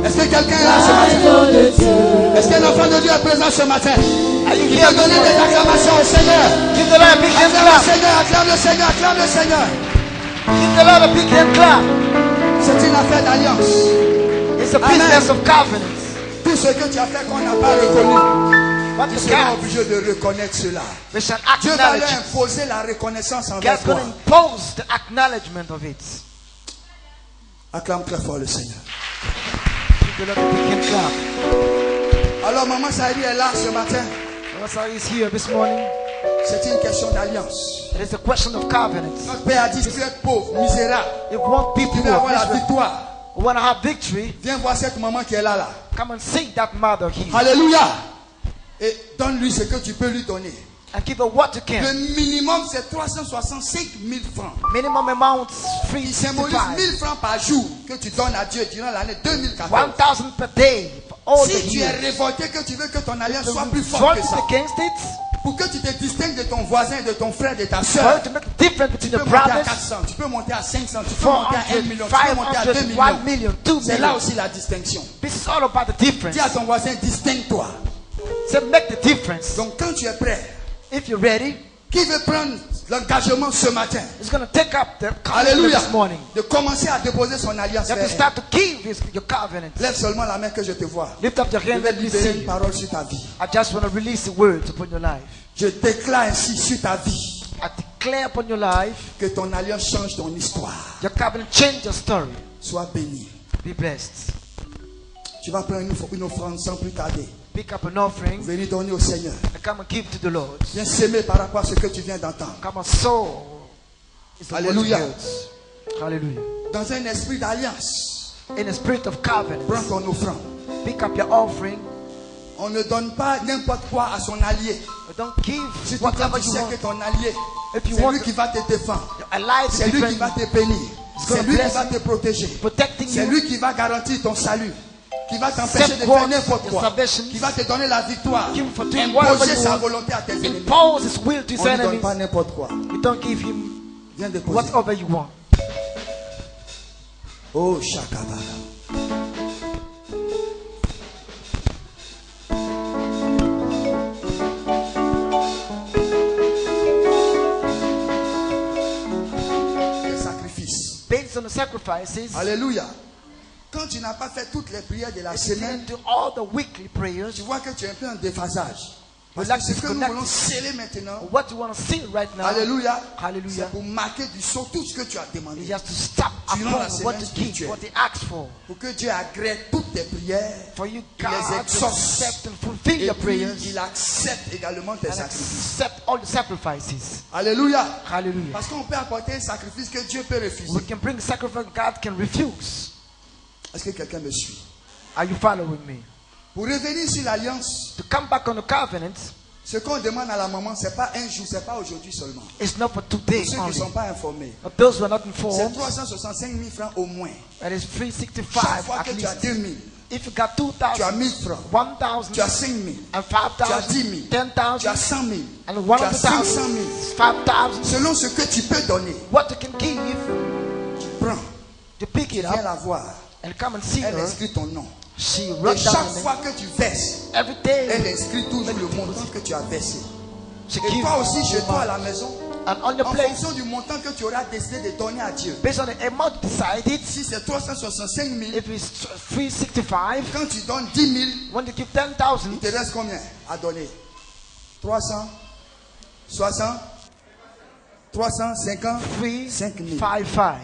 Est-ce que quelqu'un est là ce matin? Est-ce qu'un enfant de Dieu est présent ce matin? Il a donné des acclamations au Seigneur. Give the Lord a big hand Acclame le clap. Seigneur, acclame le Seigneur, acclame le Seigneur. Give the Lord a big hand clap. C'est une affaire d'alliance. It's a Amen. business of covenants. Tout ce que tu as fait qu'on n'a pas reconnu, What tu the seras God, obligé de reconnaître cela. we shall Dieu va leur acknowledge it. imposer la reconnaissance envers God's going toi. to impose the acknowledgement of it. Acclame très fort le Seigneur. Give the Lord a big hand clap. Alors maman Saïdi est là ce matin. Massa is here this morning. C'est une question d'alliance. It is a question of covenants. Notre Père a dit, si tu es pauvre, misérable, If one people tu who veux avoir la are victoire, want to have victory, viens voir cette maman qui est là. come and see that mother here Alléluia. Et donne-lui ce que tu peux lui donner. and give her what you Le can. minimum, c'est 365 000 francs. Minimum amount Il symbolise 365. 1000 francs par jour que tu donnes à Dieu durant l'année 2014. 1,000 per day for all the Si tu es years. révolté, que tu veux que ton alliance To soit plus forte que revolt ça, against it, pour que tu te distingues de ton voisin, de ton frère, de ta for soeur, you to make a difference tu between peux the monter à brothers. 400, tu peux monter à 500, tu peux monter à 1 400, million, tu peux monter à 2 500, millions. 1 million, 2 C'est là million. aussi la distinction. This is all about the difference. Dis à ton voisin, distingue-toi. So make the difference. Donc quand tu es prêt, If you're ready, qui veut prendre l'engagement ce matin? it's going to take up the covenant Alléluia. this morning. De commencer à déposer son alliance You have vers to elle. start to give your covenant. Lève seulement la main que je te vois. Lift up your Je hand, vais let me libérer see. une parole sur ta vie. I just want to release a word upon your life. Je déclare ainsi sur ta vie I declare upon your life, que ton alliance change ton histoire. your covenant change your story. Sois béni. Be blessed. Tu vas prendre une offrande sans plus tarder. Pick up an offering Venir donner au Seigneur. and come and give to the Lord. Viens s'aimer par rapport à ce que tu viens d'entendre. Come and sow. It's the word of Hallelujah. God. Hallelujah. Dans un esprit d'alliance, In a spirit of covenant, prends ton offrande. pick up your offering. On ne donne pas n'importe quoi à son allié. But don't give Si tu quand whatever tu you sais want. que ton allié, If you c'est want lui qui va te défendre. your ally to C'est lui qui defend va you, te bénir. It's C'est gonna lui qui bless va you. te protéger. protecting C'est you, lui qui va garantir ton salut. Qui va t'empêcher de Safeguard faire n'importe your quoi. salvation. Qui va te donner la victoire. Give for doing whatever Imposer you sa want. volonté à tes ennemis. impose his will to his On ne donne enemies. pas n'importe quoi. You don't give him Viens déposer. whatever you want. Oh, Shakabala. Les sacrifices. Based on the sacrifices, Alléluia. Quand tu n'as pas fait toutes les prières de la if you semaine, didn't do all the weekly prayers, tu vois que tu es un peu en déphasage. Parce Like que ce que nous disconnected. voulons sceller maintenant, what you want to see right now, Alléluia, Hallelujah. c'est pour marquer du saut tout ce que tu as demandé. you have to stop Durant upon la what semaine you spirituelle. give, what he asked for. Pour que Dieu agrée toutes tes prières For you, Il les God, to exauce. accept and fulfill et your puis prayers il accepte également tes and sacrifices. accept all the sacrifices. Alléluia. Hallelujah. Parce qu'on peut apporter un sacrifice que Dieu peut We refuser. can bring sacrifice God can refuse. Est-ce que quelqu'un me suit? Are you following me? Pour revenir sur l'alliance, To come back on the covenant, ce qu'on demande à la maman, c'est pas un jour, c'est pas aujourd'hui seulement. it's not for Pour today ceux qui ne only. sont pas informés, But those who are not c'est informed, 365 000 francs au moins. that is Chaque 365 fois at que tu as least. 2000, If you got tu as 2,000, 1000 francs, 1,000, tu as 5000, and tu as 5,000, 10 000, tu as 10,000, 100 000, and tu as 500 100,000, 000. 5,000, Selon ce que tu peux donner, what you can give, prends, you pick it viens up la voir. and come and see Elle her. inscrit ton nom. She Et wrote down chaque her name. fois que tu verses, Every day. elle inscrit toujours le montant que tu as versé. She Et gives toi aussi, you chez toi à money. la maison, And on your en place, fonction du montant que tu auras décidé de donner à Dieu. based on the amount decided, Si c'est 365 000, if it's 365, quand tu donnes 10 000, when you give il 10,000, te reste combien à donner? 300, 60, 350, 5 000. 355.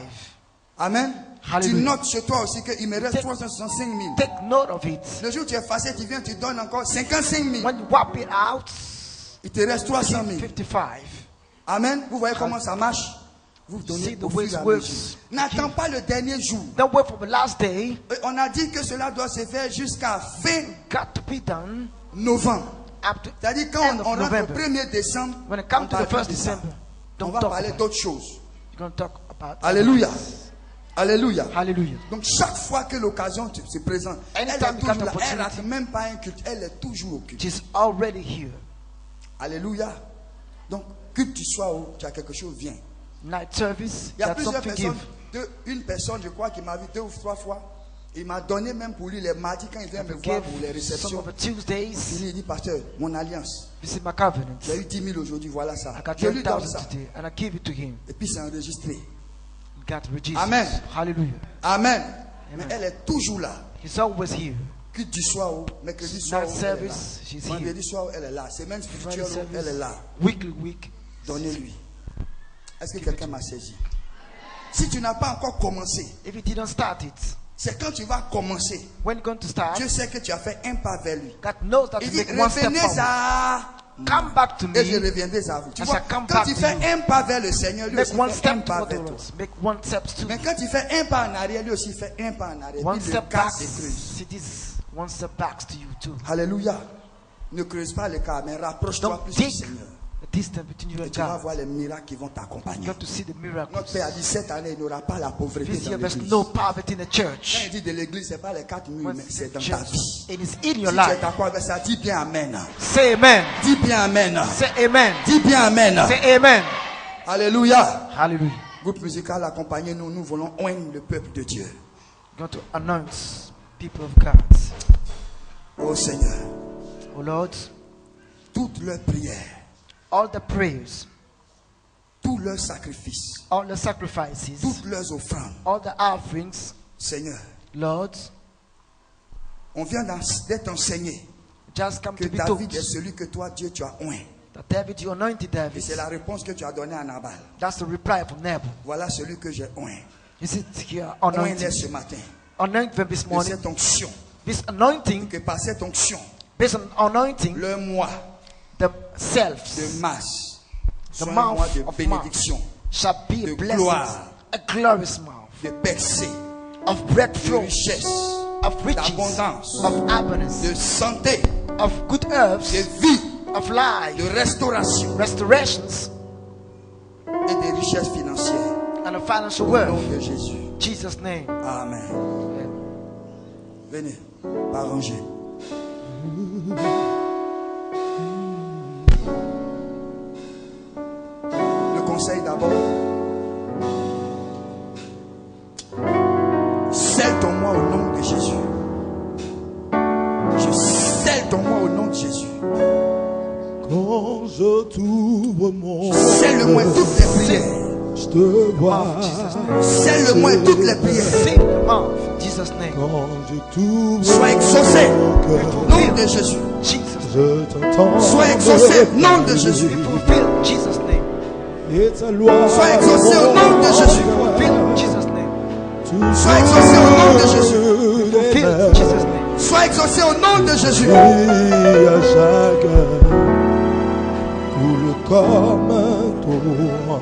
Amen. Tu Hallelujah. notes chez toi aussi qu'il me reste 365 000. Take note of it. Le jour où tu es facile, tu viens, tu donnes encore 55 000. When you wipe it out, Il te reste 300 000. 55. Amen. Vous voyez comment ça marche? Vous donnez See the au way fur et it à works. mesure. N'attends pas le dernier jour. Don't wait for the last day. Et on a dit que cela doit se faire jusqu'à fin Got to be done novembre. up to C'est-à-dire quand end on of rentre au November. 1er décembre, When it on comes to the parle 1st de ça. December, On don't va talk parler about it. d'autres choses. You're going to talk about Alléluia. Alléluia. Hallelujah. Donc chaque fois que l'occasion se présente, elle est Anytime you toujours got là. Elle opportunity. rate même pas un culte. Elle est toujours au culte. She's already here. Alléluia. Donc, que tu sois où, tu as quelque chose, viens. Night service, Il y a that's plusieurs something personnes, give. une personne, je crois, qui m'a vu 2 ou 3 fois. Il m'a donné même pour lui les mardis quand il vient me voir pour les Some réceptions. of the Tuesdays, Il dit, pasteur, mon alliance, this is my covenant. j'ai eu 10 000 aujourd'hui, voilà ça. I got Je lui donne 10,000 ça. today, and I give it to him. Et puis c'est enregistré. God register. Amen. Hallelujah. Amen. Amen. Mais elle est toujours là. He's always here. Que du soir au mercredi soir, Night où elle est là. service, she's here. Vendredi soir, où elle est là. Semaine Friday spirituelle, où elle est service, là. weekly week. Donnez-lui. Est-ce que quelqu'un m'a saisi? Si tu n'as pas encore commencé, If you didn't start it, c'est quand tu vas commencer. when you're going to start, Dieu sait que tu as fait un pas vers lui. God knows that Il you dit, make one step revenez forward. à... Come back to Et je me. reviendrai à vous. Tu I vois, shall come quand back tu to fais you. un pas vers le Seigneur, lui Make aussi one fait un step pas toward vers the toi. Lord. Make one step to Mais quand tu fais un pas en arrière, lui aussi fait un pas en arrière. one Puis le step cas back. se creuse. See this one step back to you too. Alléluia. Ne creuse pas le cas, mais rapproche-toi Don't plus du dig Seigneur. the distance between you Et and tu vas God. voir les miracles qui vont You t'accompagner. got to see the miracles. Notre Père a dit cette année, il n'aura pas la pauvreté This dans year there's l'église. no poverty in the Quand church. il dit de l'église, ce n'est pas les 4 murs, When mais c'est dans church, ta vie. it is in Si your tu es life. d'accord avec ça, dis bien Amen. Say amen. Dis bien Amen. Say amen. Dis bien Amen. Say amen. Alléluia. Hallelujah. Groupe musical, accompagnez-nous. Nous voulons oindre le peuple de Dieu. Going to announce people of God. Oh Seigneur, Oh Lord, toutes leurs prières, all the prayers, tous leurs sacrifices, all the sacrifices, toutes leurs offrandes, all the offerings, Seigneur, Lord, on vient d'être enseigné just come que to be told David est celui que toi, Dieu, tu as oint. that David, you anointed Et David. c'est la réponse que tu as donnée à Nabal. That's the reply from Nabal. Voilà celui que j'ai oint. You see, here, Oint-les anointed. ce matin. Anoint them this De morning. cette onction. This anointing, Que par cette onction, based on anointing, le mois themselves, de mars the soit un mois mouth de of bénédiction, mouth shall be de a blessing, gloire, a glorious mouth de percée, of de breakthrough, richesse, of riches, d'abondance, of abundance, de santé, of good herbs, de vie, of life, de restauration restorations, et de richesses financières. and of financial Au nom wealth. de Jésus. In Jesus' name. Amen. Venez, pas ranger. Le conseil d'abord. Scelle ton moi au nom de Jésus. Je scelle ton moi au nom de Jésus. Quand je t'ouvre mon Scelle-le-moi toutes les prières. je te vois. Scelle-le-moi toutes les prières. Sing the mouth. In Jesus' name. Quand je t'ouvre Sois exaucé. mon cœur, Au nom de Jésus. Jesus. je t'entends. Sois exaucé au nom de Jésus. Fulfill. In Jesus' name. Et ta loi. Sois exaucé au nom de Jésus. Fulfill. In Jesus' name. Sois exaucé au nom de Jésus. Fulfill. In Jesus' name. Sois exaucé au nom de Jésus. Et à chaque coule comme un torrent.